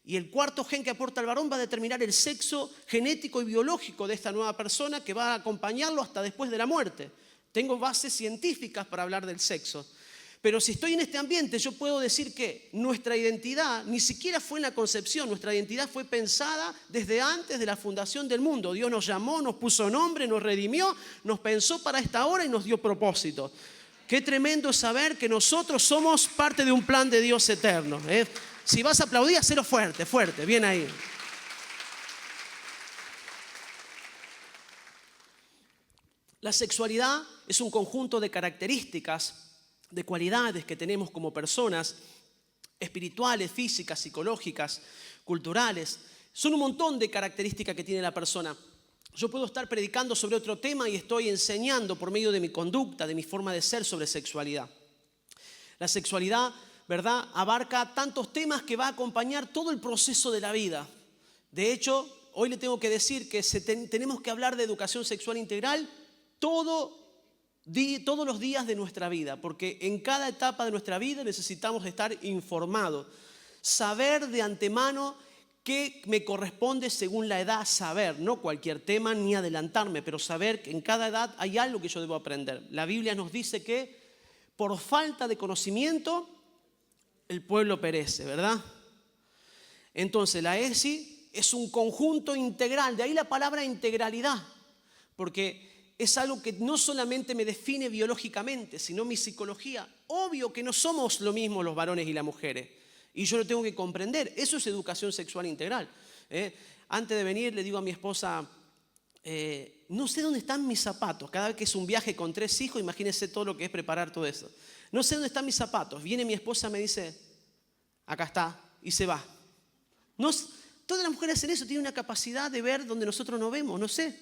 Y el cuarto gen que aporta el varón va a determinar el sexo genético y biológico de esta nueva persona que va a acompañarlo hasta después de la muerte. Tengo bases científicas para hablar del sexo. Pero si estoy en este ambiente, yo puedo decir que nuestra identidad ni siquiera fue en la concepción, nuestra identidad fue pensada desde antes de la fundación del mundo. Dios nos llamó, nos puso nombre, nos redimió, nos pensó para esta hora y nos dio propósito. Qué tremendo saber que nosotros somos parte de un plan de Dios eterno. Si vas a aplaudir, hacelo fuerte, fuerte, bien ahí. La sexualidad es un conjunto de características, de cualidades que tenemos como personas, espirituales, físicas, psicológicas, culturales. Son un montón de características que tiene la persona. Yo puedo estar predicando sobre otro tema y estoy enseñando por medio de mi conducta, de mi forma de ser sobre sexualidad. La sexualidad, ¿verdad?, abarca tantos temas que va a acompañar todo el proceso de la vida. De hecho, hoy le tengo que decir que tenemos que hablar de educación sexual integral todos los días de nuestra vida, porque en cada etapa de nuestra vida necesitamos estar informados, saber de antemano qué me corresponde según la edad saber, no cualquier tema ni adelantarme, pero saber que en cada edad hay algo que yo debo aprender. La Biblia nos dice que por falta de conocimiento el pueblo perece, ¿verdad? Entonces la ESI es un conjunto integral, de ahí la palabra integralidad, porque es algo que no solamente me define biológicamente, sino mi psicología. Obvio que no somos lo mismo los varones y las mujeres. Y yo lo tengo que comprender. Eso es educación sexual integral. Antes de venir le digo a mi esposa, no sé dónde están mis zapatos. Cada vez que es un viaje con 3 hijos, imagínense todo lo que es preparar todo eso. No sé dónde están mis zapatos. Viene mi esposa y me dice, acá está, y se va. Todas las mujeres hacen eso, tienen una capacidad de ver donde nosotros no vemos, no sé.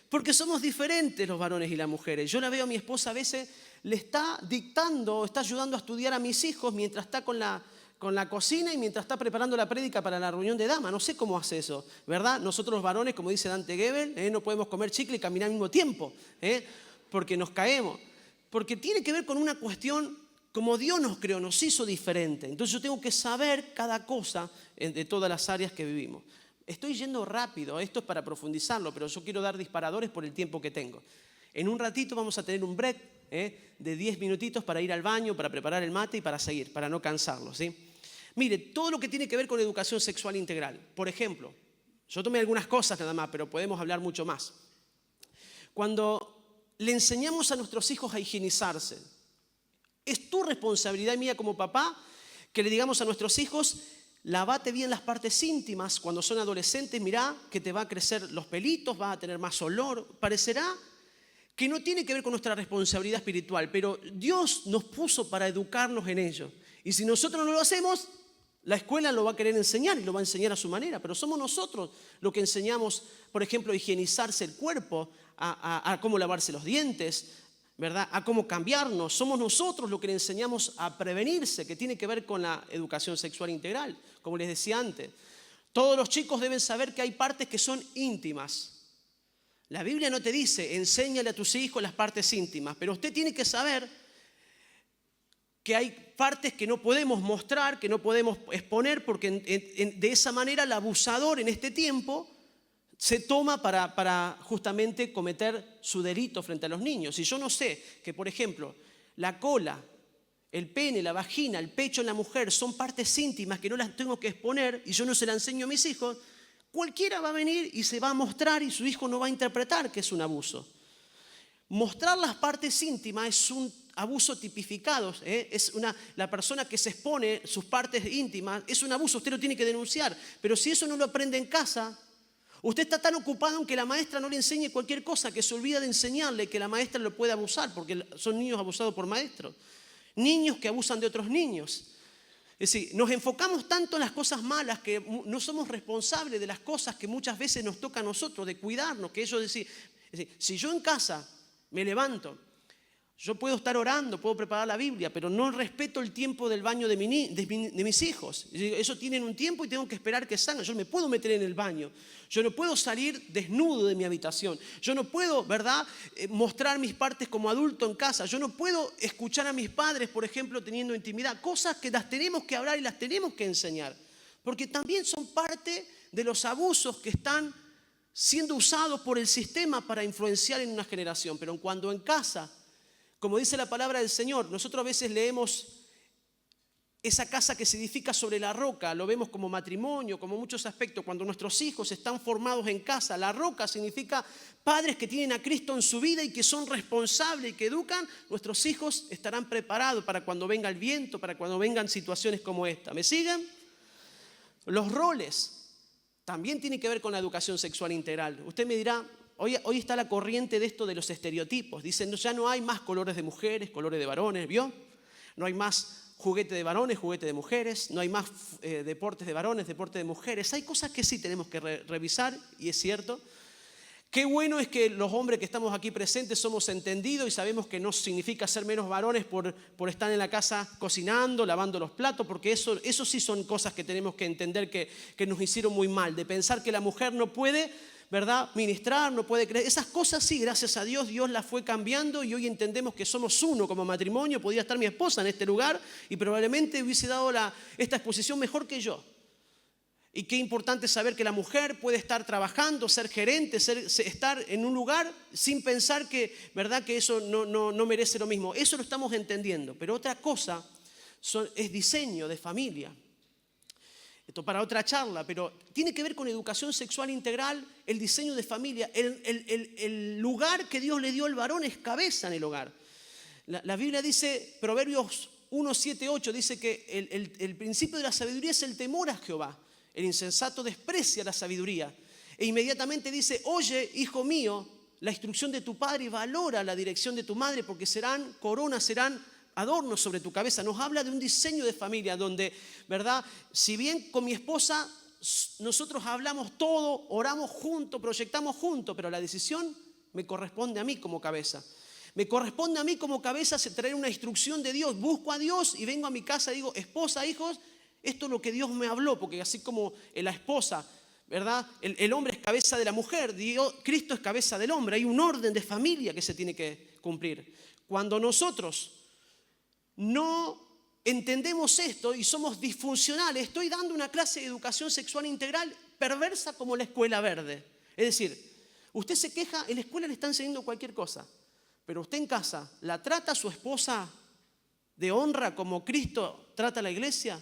Porque somos diferentes los varones y las mujeres. Yo la veo a mi esposa a veces, le está dictando, está ayudando a estudiar a mis hijos mientras está con la cocina y mientras está preparando la prédica para la reunión de damas. No sé cómo hace eso, ¿verdad? Nosotros los varones, como dice Dante Gebel, no podemos comer chicle y caminar al mismo tiempo, porque nos caemos. Porque tiene que ver con una cuestión, como Dios nos creó, nos hizo diferente. Entonces yo tengo que saber cada cosa de todas las áreas que vivimos. Estoy yendo rápido, esto es para profundizarlo, pero yo quiero dar disparadores por el tiempo que tengo. En un ratito vamos a tener un break de 10 minutitos para ir al baño, para preparar el mate y para seguir, para no cansarlo, ¿sí? Mire, todo lo que tiene que ver con educación sexual integral. Por ejemplo, yo tomé algunas cosas nada más, pero podemos hablar mucho más. Cuando le enseñamos a nuestros hijos a higienizarse, es tu responsabilidad y mía como papá que le digamos a nuestros hijos: lavate bien las partes íntimas. Cuando son adolescentes, mirá que te va a crecer los pelitos, va a tener más olor. Parecerá que no tiene que ver con nuestra responsabilidad espiritual, pero Dios nos puso para educarnos en ello. Y si nosotros no lo hacemos, la escuela lo va a querer enseñar y lo va a enseñar a su manera, pero somos nosotros los que enseñamos, por ejemplo, a higienizarse el cuerpo, a cómo lavarse los dientes, ¿verdad? A cómo cambiarnos. Somos nosotros los que le enseñamos a prevenirse, que tiene que ver con la educación sexual integral, como les decía antes. Todos los chicos deben saber que hay partes que son íntimas. La Biblia no te dice, enséñale a tus hijos las partes íntimas, pero usted tiene que saber que hay partes que no podemos mostrar, que no podemos exponer, porque de esa manera el abusador en este tiempo se toma para justamente cometer su delito frente a los niños. Si yo no sé que, por ejemplo, la cola, el pene, la vagina, el pecho en la mujer son partes íntimas que no las tengo que exponer y yo no se las enseño a mis hijos, cualquiera va a venir y se va a mostrar y su hijo no va a interpretar que es un abuso. Mostrar las partes íntimas es un abuso tipificado, la persona que se expone sus partes íntimas es un abuso, usted lo tiene que denunciar, pero si eso no lo aprende en casa, usted está tan ocupado en que la maestra no le enseñe cualquier cosa que se olvida de enseñarle que la maestra lo puede abusar, porque son niños abusados por maestros, niños que abusan de otros niños. Es decir, nos enfocamos tanto en las cosas malas que no somos responsables de las cosas que muchas veces nos toca a nosotros, de cuidarnos, que ellos decir, si yo en casa me levanto, yo puedo estar orando, puedo preparar la Biblia, pero no respeto el tiempo del baño de mis hijos. Eso tienen un tiempo y tengo que esperar que salgan. Yo no me puedo meter en el baño. Yo no puedo salir desnudo de mi habitación. Yo no puedo, ¿verdad?, mostrar mis partes como adulto en casa. Yo no puedo escuchar a mis padres, por ejemplo, teniendo intimidad. Cosas que las tenemos que hablar y las tenemos que enseñar. Porque también son parte de los abusos que están siendo usados por el sistema para influenciar en una generación. Pero cuando en casa, como dice la palabra del Señor, nosotros a veces leemos esa casa que se edifica sobre la roca, lo vemos como matrimonio, como muchos aspectos. Cuando nuestros hijos están formados en casa, la roca significa padres que tienen a Cristo en su vida y que son responsables y que educan. Nuestros hijos estarán preparados para cuando venga el viento, para cuando vengan situaciones como esta. ¿Me siguen? Los roles también tienen que ver con la educación sexual integral. Usted me dirá, hoy está la corriente de esto de los estereotipos. Dicen, ya no hay más colores de mujeres, colores de varones, ¿vio? No hay más juguete de varones, juguete de mujeres. No hay más deportes de varones, deporte de mujeres. Hay cosas que sí tenemos que revisar y es cierto. Qué bueno es que los hombres que estamos aquí presentes somos entendidos y sabemos que no significa ser menos varones por estar en la casa cocinando, lavando los platos, porque eso sí son cosas que tenemos que entender que nos hicieron muy mal, de pensar que la mujer no puede, ¿verdad?, ministrar, no puede creer. Esas cosas sí, gracias a Dios, Dios las fue cambiando y hoy entendemos que somos uno como matrimonio. Podría estar mi esposa en este lugar y probablemente hubiese dado esta exposición mejor que yo. Y qué importante saber que la mujer puede estar trabajando, ser gerente, estar en un lugar sin pensar que, ¿verdad?, que eso no merece lo mismo. Eso lo estamos entendiendo. Pero otra cosa es diseño de familia. Esto para otra charla, pero tiene que ver con educación sexual integral, el diseño de familia. El lugar que Dios le dio al varón es cabeza en el hogar. La Biblia dice, Proverbios 1, 7, 8, dice que el principio de la sabiduría es el temor a Jehová. El insensato desprecia la sabiduría e inmediatamente dice, oye, hijo mío, la instrucción de tu padre y valora la dirección de tu madre, porque serán coronas, serán adornos sobre tu cabeza. Nos habla de un diseño de familia donde, ¿verdad?, si bien con mi esposa nosotros hablamos todo, oramos juntos, proyectamos juntos, pero la decisión me corresponde a mí como cabeza. Me corresponde a mí como cabeza traer una instrucción de Dios. Busco a Dios y vengo a mi casa y digo, esposa, hijos, esto es lo que Dios me habló, porque así como la esposa, ¿verdad?, el hombre es cabeza de la mujer, Cristo es cabeza del hombre. Hay un orden de familia que se tiene que cumplir. Cuando nosotros no entendemos esto y somos disfuncionales, estoy dando una clase de educación sexual integral perversa como la escuela verde. Es decir, usted se queja, en la escuela le están enseñando cualquier cosa, pero usted en casa, ¿la trata a su esposa de honra como Cristo trata a la iglesia?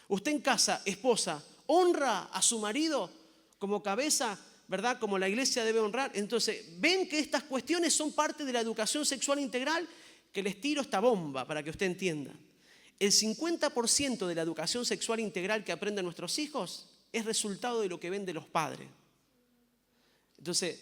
Usted en casa, esposa, honra a su marido como cabeza, ¿verdad? Como la iglesia debe honrar. Entonces, ven que estas cuestiones son parte de la educación sexual integral, que les tiro esta bomba para que usted entienda. El 50% de la educación sexual integral que aprenden nuestros hijos es resultado de lo que ven de los padres. Entonces,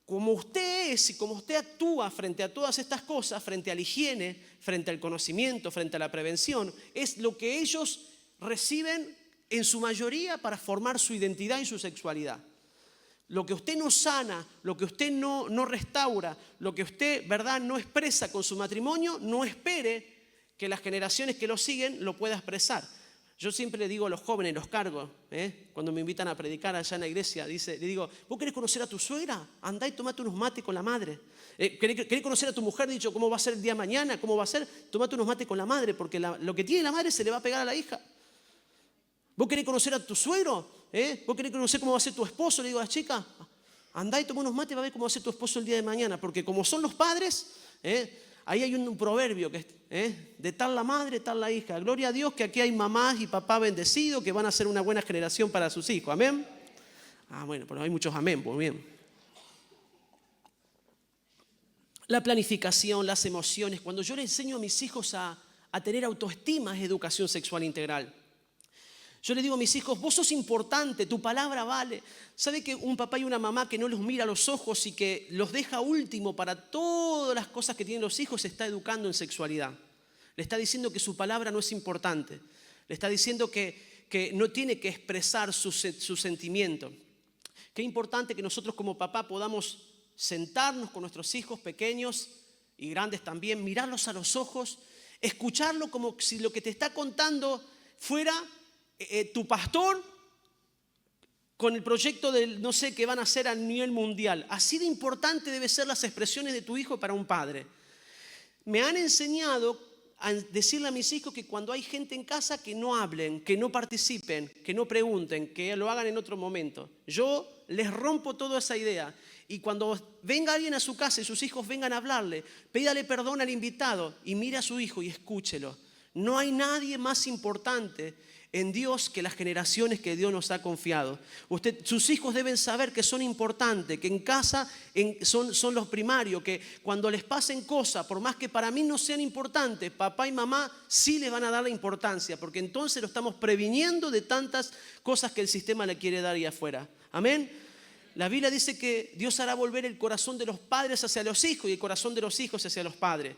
como usted es y como usted actúa frente a todas estas cosas, frente a la higiene, frente al conocimiento, frente a la prevención, es lo que ellos reciben en su mayoría para formar su identidad y su sexualidad. Lo que usted no sana, lo que usted no restaura, lo que usted, ¿verdad?, no expresa con su matrimonio, no espere que las generaciones que lo siguen lo puedan expresar. Yo siempre le digo a los jóvenes, los cargo, cuando me invitan a predicar allá en la iglesia, le digo, ¿vos querés conocer a tu suegra? Andá y tomate unos mates con la madre. ¿Querés conocer a tu mujer? Dicho, ¿cómo va a ser el día de mañana? ¿Cómo va a ser? Tomate unos mates con la madre, porque lo que tiene la madre se le va a pegar a la hija. ¿Vos querés conocer a tu suegro? ¿Vos querés conocer cómo va a ser tu esposo? Le digo a la chica, andá y toma unos mates y va a ver cómo va a ser tu esposo el día de mañana, porque como son los padres, ahí hay un proverbio que de tal la madre, tal la hija. Gloria a Dios que aquí hay mamás y papás bendecidos que van a ser una buena generación para sus hijos. ¿Amén? Bueno, pero hay muchos amén, pues bien. La planificación, las emociones. Cuando yo le enseño a mis hijos a tener autoestima, es educación sexual integral. Yo le digo a mis hijos, vos sos importante, tu palabra vale. ¿Sabe que un papá y una mamá que no los mira a los ojos y que los deja último para todas las cosas que tienen los hijos, se está educando en sexualidad? Le está diciendo que su palabra no es importante. Le está diciendo que no tiene que expresar su sentimiento. Qué importante que nosotros como papá podamos sentarnos con nuestros hijos pequeños y grandes también, mirarlos a los ojos, escucharlo como si lo que te está contando fuera tu pastor con el proyecto del no sé qué van a hacer a nivel mundial. Así de importante deben ser las expresiones de tu hijo para un padre. Me han enseñado a decirle a mis hijos que cuando hay gente en casa que no hablen, que no participen, que no pregunten, que lo hagan en otro momento. Yo les rompo toda esa idea. Y cuando venga alguien a su casa y sus hijos vengan a hablarle, pídale perdón al invitado y mire a su hijo y escúchelo. No hay nadie más importante en Dios que las generaciones que Dios nos ha confiado. Sus hijos deben saber que son importantes, que en casa son los primarios, que cuando les pasen cosas, por más que para mí no sean importantes, papá y mamá sí les van a dar la importancia, porque entonces lo estamos previniendo de tantas cosas que el sistema le quiere dar ahí afuera. Amén. La Biblia dice que Dios hará volver el corazón de los padres hacia los hijos y el corazón de los hijos hacia los padres.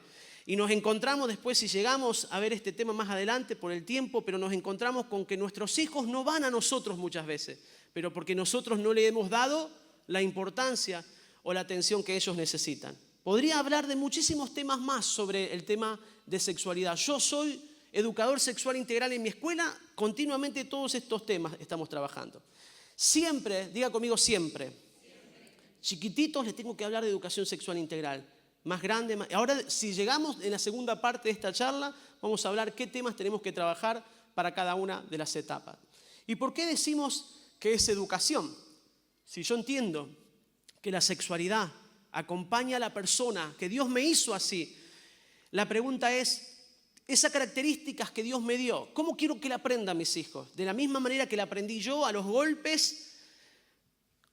Y nos encontramos después, si llegamos a ver este tema más adelante por el tiempo, pero nos encontramos con que nuestros hijos no van a nosotros muchas veces, pero porque nosotros no le hemos dado la importancia o la atención que ellos necesitan. Podría hablar de muchísimos temas más sobre el tema de sexualidad. Yo soy educador sexual integral en mi escuela, continuamente todos estos temas estamos trabajando. Siempre, diga conmigo siempre. Chiquititos les tengo que hablar de educación sexual integral. Más grande. Ahora, si llegamos en la segunda parte de esta charla, vamos a hablar qué temas tenemos que trabajar para cada una de las etapas. ¿Y por qué decimos que es educación? Si yo entiendo que la sexualidad acompaña a la persona, que Dios me hizo así, la pregunta es, esas características que Dios me dio, ¿cómo quiero que la aprendan mis hijos? ¿De la misma manera que la aprendí yo, a los golpes,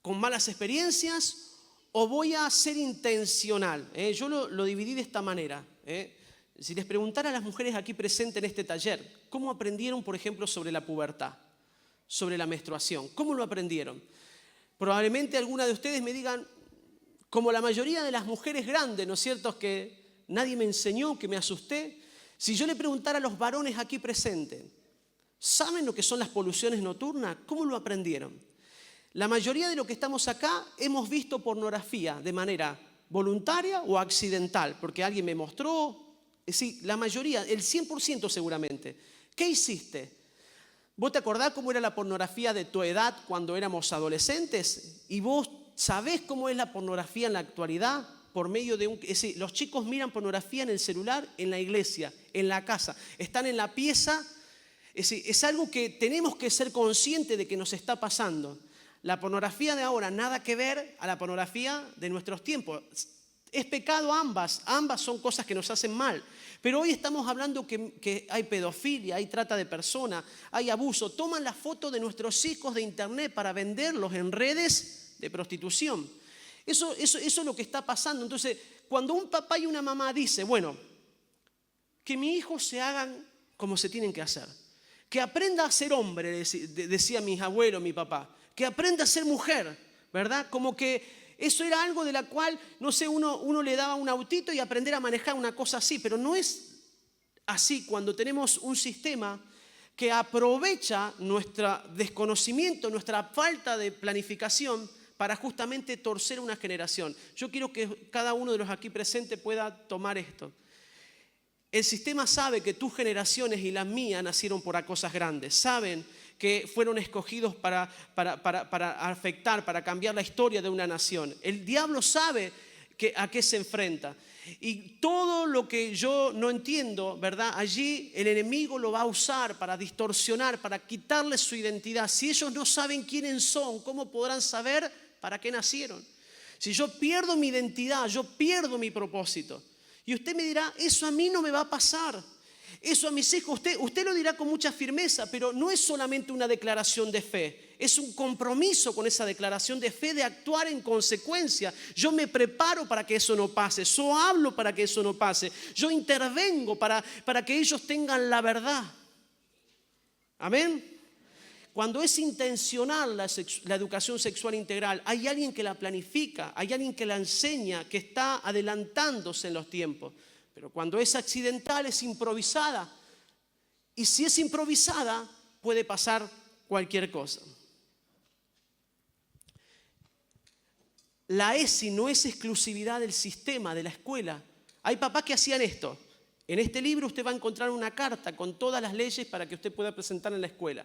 con malas experiencias? ¿O voy a ser intencional? Yo lo dividí de esta manera. Si les preguntara a las mujeres aquí presentes en este taller, ¿cómo aprendieron, por ejemplo, sobre la pubertad? Sobre la menstruación. ¿Cómo lo aprendieron? Probablemente algunas de ustedes me digan, como la mayoría de las mujeres grandes, ¿no es cierto? Que nadie me enseñó, que me asusté. Si yo le preguntara a los varones aquí presentes, ¿saben lo que son las poluciones nocturnas? ¿Cómo lo aprendieron? La mayoría de los que estamos acá hemos visto pornografía de manera voluntaria o accidental, porque alguien me mostró. Es decir, la mayoría, el 100% seguramente. ¿Qué hiciste? ¿Vos te acordás cómo era la pornografía de tu edad cuando éramos adolescentes? ¿Y vos sabés cómo es la pornografía en la actualidad? Por medio de es decir, los chicos miran pornografía en el celular, en la iglesia, en la casa. Están en la pieza. Es decir, es algo que tenemos que ser conscientes de que nos está pasando. La pornografía de ahora nada que ver a la pornografía de nuestros tiempos. Es pecado ambas son cosas que nos hacen mal. Pero hoy estamos hablando que hay pedofilia, hay trata de personas, hay abuso. Toman la foto de nuestros hijos de internet para venderlos en redes de prostitución. Eso es lo que está pasando. Entonces, cuando un papá y una mamá dicen, bueno, que mis hijos se hagan como se tienen que hacer, que aprenda a ser hombre, decía mi abuelo, mi papá, que aprenda a ser mujer, ¿verdad? Como que eso era algo de la cual, no sé, uno le daba un autito y aprender a manejar una cosa así, pero no es así cuando tenemos un sistema que aprovecha nuestro desconocimiento, nuestra falta de planificación para justamente torcer una generación. Yo quiero que cada uno de los aquí presentes pueda tomar esto. El sistema sabe que tus generaciones y las mías nacieron por cosas grandes, saben que fueron escogidos para afectar, para cambiar la historia de una nación. El diablo sabe a qué se enfrenta. Y todo lo que yo no entiendo, ¿verdad? Allí el enemigo lo va a usar para distorsionar, para quitarles su identidad. Si ellos no saben quiénes son, ¿cómo podrán saber para qué nacieron? Si yo pierdo mi identidad, yo pierdo mi propósito. Y usted me dirá, eso a mí no me va a pasar. Eso a mis hijos, usted lo dirá con mucha firmeza, pero no es solamente una declaración de fe, es un compromiso con esa declaración de fe de actuar en consecuencia. Yo me preparo para que eso no pase, yo hablo para que eso no pase, yo intervengo para que ellos tengan la verdad. Amén. Cuando es intencional la educación sexual integral, hay alguien que la planifica, hay alguien que la enseña, que está adelantándose en los tiempos. Pero cuando es accidental, es improvisada. Y si es improvisada, puede pasar cualquier cosa. La ESI no es exclusividad del sistema, de la escuela. Hay papás que hacían esto. En este libro usted va a encontrar una carta con todas las leyes para que usted pueda presentar en la escuela.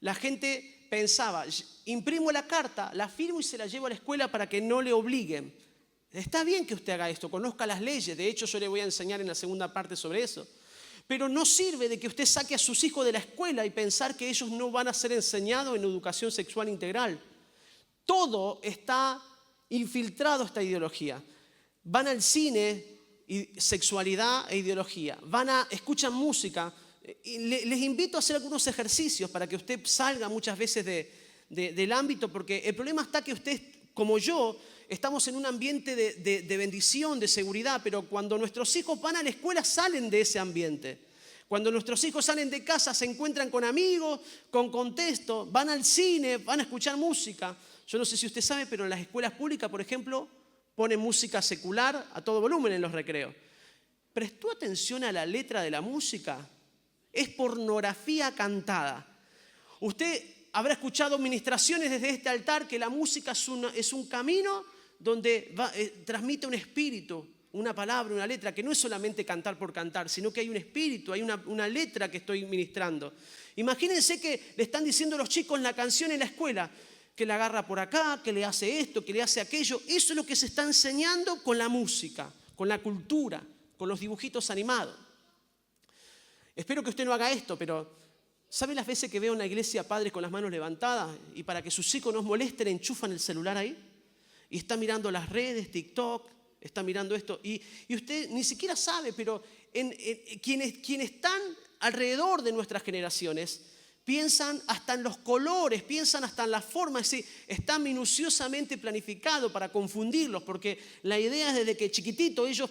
La gente pensaba, imprimo la carta, la firmo y se la llevo a la escuela para que no le obliguen. Está bien que usted haga esto, conozca las leyes. De hecho, yo le voy a enseñar en la segunda parte sobre eso. Pero no sirve de que usted saque a sus hijos de la escuela y pensar que ellos no van a ser enseñados en educación sexual integral. Todo está infiltrado esta ideología. Van al cine, y sexualidad e ideología. Escuchan música. Y les invito a hacer algunos ejercicios para que usted salga muchas veces del ámbito, porque el problema está que usted, como yo, estamos en un ambiente de bendición, de seguridad, pero cuando nuestros hijos van a la escuela salen de ese ambiente. Cuando nuestros hijos salen de casa se encuentran con amigos, con contexto, van al cine, van a escuchar música. Yo no sé si usted sabe, pero en las escuelas públicas, por ejemplo, ponen música secular a todo volumen en los recreos. ¿Prestó atención a la letra de la música? Es pornografía cantada. Usted habrá escuchado ministraciones desde este altar que la música es un camino donde transmite un espíritu, una palabra, una letra, que no es solamente cantar por cantar, sino que hay un espíritu, hay una letra que estoy ministrando. Imagínense que le están diciendo a los chicos en la canción en la escuela, que le agarra por acá, que le hace esto, que le hace aquello. Eso es lo que se está enseñando con la música, con la cultura, con los dibujitos animados. Espero que usted no haga esto, pero ¿sabe las veces que veo en la iglesia padres con las manos levantadas y para que sus hijos no molesten enchufan el celular ahí? Y está mirando las redes, TikTok, está mirando esto. Y usted ni siquiera sabe, pero quienes están alrededor de nuestras generaciones piensan hasta en los colores, piensan hasta en la forma, es decir, está minuciosamente planificado para confundirlos, porque la idea es desde que chiquitito ellos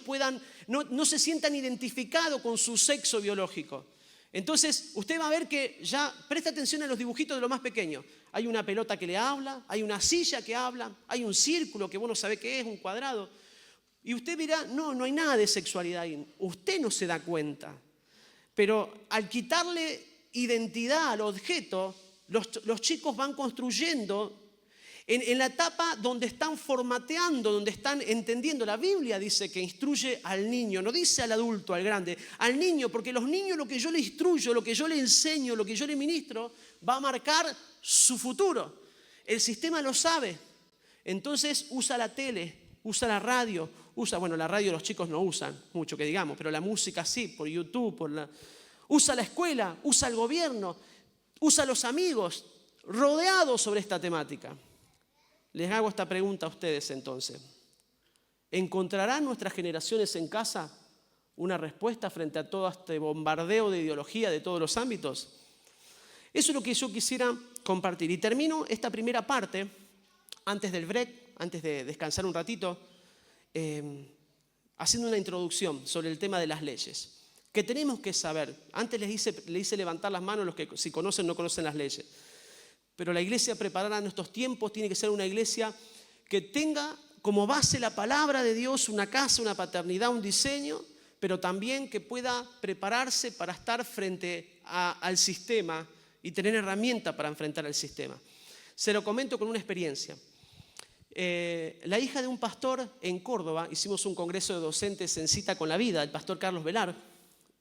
no se sientan identificados con su sexo biológico. Entonces, usted va a ver que ya presta atención a los dibujitos de lo más pequeño. Hay una pelota que le habla, hay una silla que habla, hay un círculo que vos no sabés qué es, un cuadrado. Y usted dirá, no hay nada de sexualidad ahí. Usted no se da cuenta. Pero al quitarle identidad al objeto, los chicos van construyendo en la etapa donde están formateando, donde están entendiendo. La Biblia dice que instruye al niño, no dice al adulto, al grande, al niño, porque los niños lo que yo le instruyo, lo que yo le enseño, lo que yo le ministro, va a marcar su futuro. El sistema lo sabe. Entonces usa la tele, usa la radio, la radio los chicos no usan mucho, que digamos, pero la música sí, por YouTube, usa la escuela, usa el gobierno, usa los amigos, rodeados sobre esta temática. Les hago esta pregunta a ustedes entonces. ¿Encontrarán nuestras generaciones en casa una respuesta frente a todo este bombardeo de ideología de todos los ámbitos? Eso es lo que yo quisiera compartir. Y termino esta primera parte, antes del break, antes de descansar un ratito, haciendo una introducción sobre el tema de las leyes. Que tenemos que saber. Antes les hice levantar las manos los que si conocen o no conocen las leyes. Pero la iglesia preparada en estos tiempos tiene que ser una iglesia que tenga como base la palabra de Dios, una casa, una paternidad, un diseño, pero también que pueda prepararse para estar frente al sistema y tener herramientas para enfrentar al sistema. Se lo comento con una experiencia. La hija de un pastor en Córdoba, hicimos un congreso de docentes en Cita con la Vida, el pastor Carlos Velar,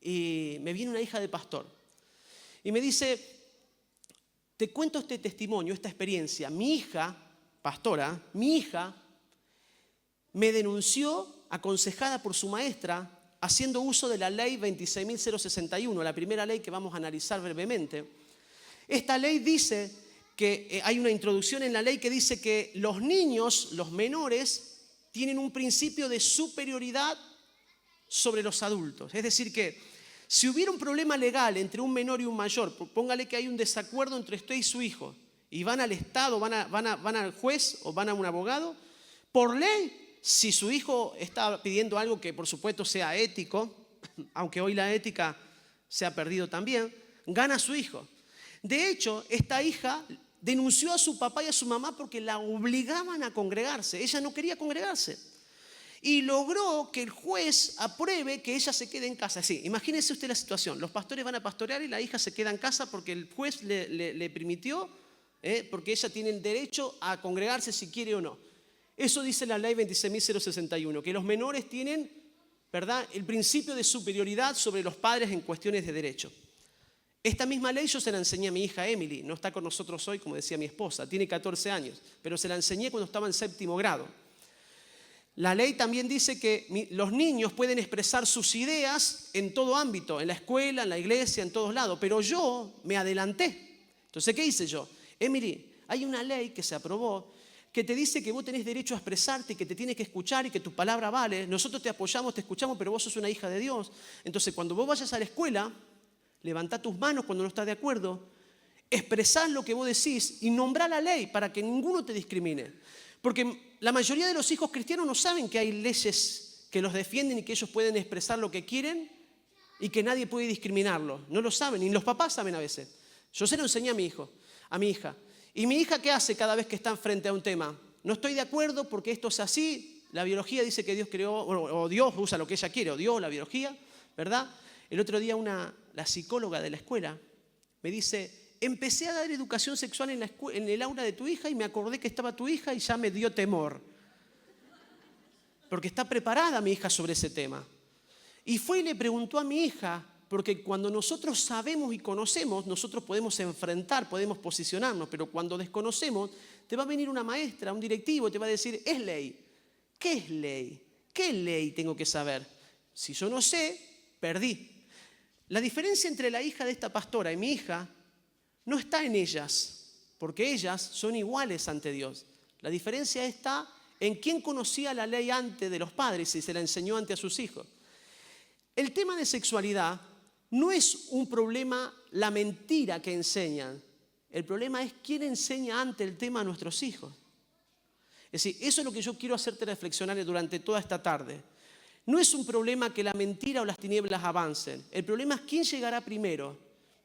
y me viene una hija de pastor y me dice, te cuento este testimonio, esta experiencia. Mi hija, pastora, mi hija me denunció, aconsejada por su maestra, haciendo uso de la ley 26.061, la primera ley que vamos a analizar brevemente. Esta ley dice que hay una introducción en la ley que dice que los niños, los menores, tienen un principio de superioridad sobre los adultos. Es decir que si hubiera un problema legal entre un menor y un mayor, póngale que hay un desacuerdo entre usted y su hijo, y van al Estado, van al juez o van a un abogado, por ley, si su hijo está pidiendo algo que por supuesto sea ético, aunque hoy la ética se ha perdido también, gana su hijo. De hecho, esta hija denunció a su papá y a su mamá porque la obligaban a congregarse. Ella no quería congregarse. Y logró que el juez apruebe que ella se quede en casa. Sí, imagínese usted la situación. Los pastores van a pastorear y la hija se queda en casa porque el juez le permitió, porque ella tiene el derecho a congregarse si quiere o no. Eso dice la ley 26.061, que los menores tienen, ¿verdad?, el principio de superioridad sobre los padres en cuestiones de derecho. Esta misma ley yo se la enseñé a mi hija Emily, no está con nosotros hoy, como decía mi esposa, tiene 14 años, pero se la enseñé cuando estaba en 7º grado. La ley también dice que los niños pueden expresar sus ideas en todo ámbito, en la escuela, en la iglesia, en todos lados, pero yo me adelanté. Entonces, ¿qué hice yo? Emily, hay una ley que se aprobó que te dice que vos tenés derecho a expresarte, que te tienes que escuchar y que tu palabra vale. Nosotros te apoyamos, te escuchamos, pero vos sos una hija de Dios. Entonces, cuando vos vayas a la escuela, levantá tus manos cuando no estás de acuerdo, expresá lo que vos decís y nombrá la ley para que ninguno te discrimine. Porque la mayoría de los hijos cristianos no saben que hay leyes que los defienden y que ellos pueden expresar lo que quieren y que nadie puede discriminarlos. No lo saben, ni los papás saben a veces. Yo se lo enseñé a mi hijo, a mi hija. ¿Y mi hija qué hace cada vez que está frente a un tema? No estoy de acuerdo porque esto es así. La biología dice que Dios creó, o Dios usa lo que ella quiere, o Dios, la biología, ¿verdad? El otro día la psicóloga de la escuela me dice, empecé a dar educación sexual en el aula de tu hija y me acordé que estaba tu hija y ya me dio temor. Porque está preparada mi hija sobre ese tema. Y fue y le preguntó a mi hija, porque cuando nosotros sabemos y conocemos, nosotros podemos enfrentar, podemos posicionarnos, pero cuando desconocemos, te va a venir una maestra, un directivo, y te va a decir, es ley. ¿Qué es ley? ¿Qué ley tengo que saber? Si yo no sé, perdí. La diferencia entre la hija de esta pastora y mi hija no está en ellas, porque ellas son iguales ante Dios. La diferencia está en quién conocía la ley antes de los padres y se la enseñó antes a sus hijos. El tema de sexualidad no es un problema la mentira que enseñan. El problema es quién enseña antes el tema a nuestros hijos. Es decir, eso es lo que yo quiero hacerte reflexionar durante toda esta tarde. No es un problema que la mentira o las tinieblas avancen. El problema es quién llegará primero.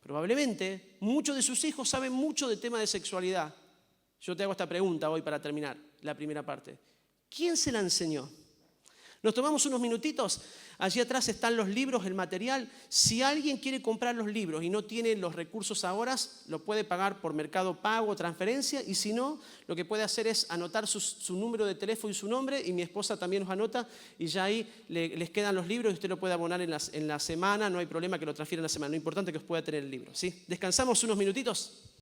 Probablemente muchos de sus hijos saben mucho del tema de sexualidad. Yo te hago esta pregunta hoy para terminar la primera parte. ¿Quién se la enseñó? Nos tomamos unos minutitos. Allí atrás están los libros, el material. Si alguien quiere comprar los libros y no tiene los recursos ahora, lo puede pagar por Mercado Pago o transferencia. Y si no, lo que puede hacer es anotar su número de teléfono y su nombre. Y mi esposa también los anota. Y ya ahí les quedan los libros y usted lo puede abonar en la semana. No hay problema que lo transfiera en la semana. Lo importante es que os pueda tener el libro, ¿sí? Descansamos unos minutitos.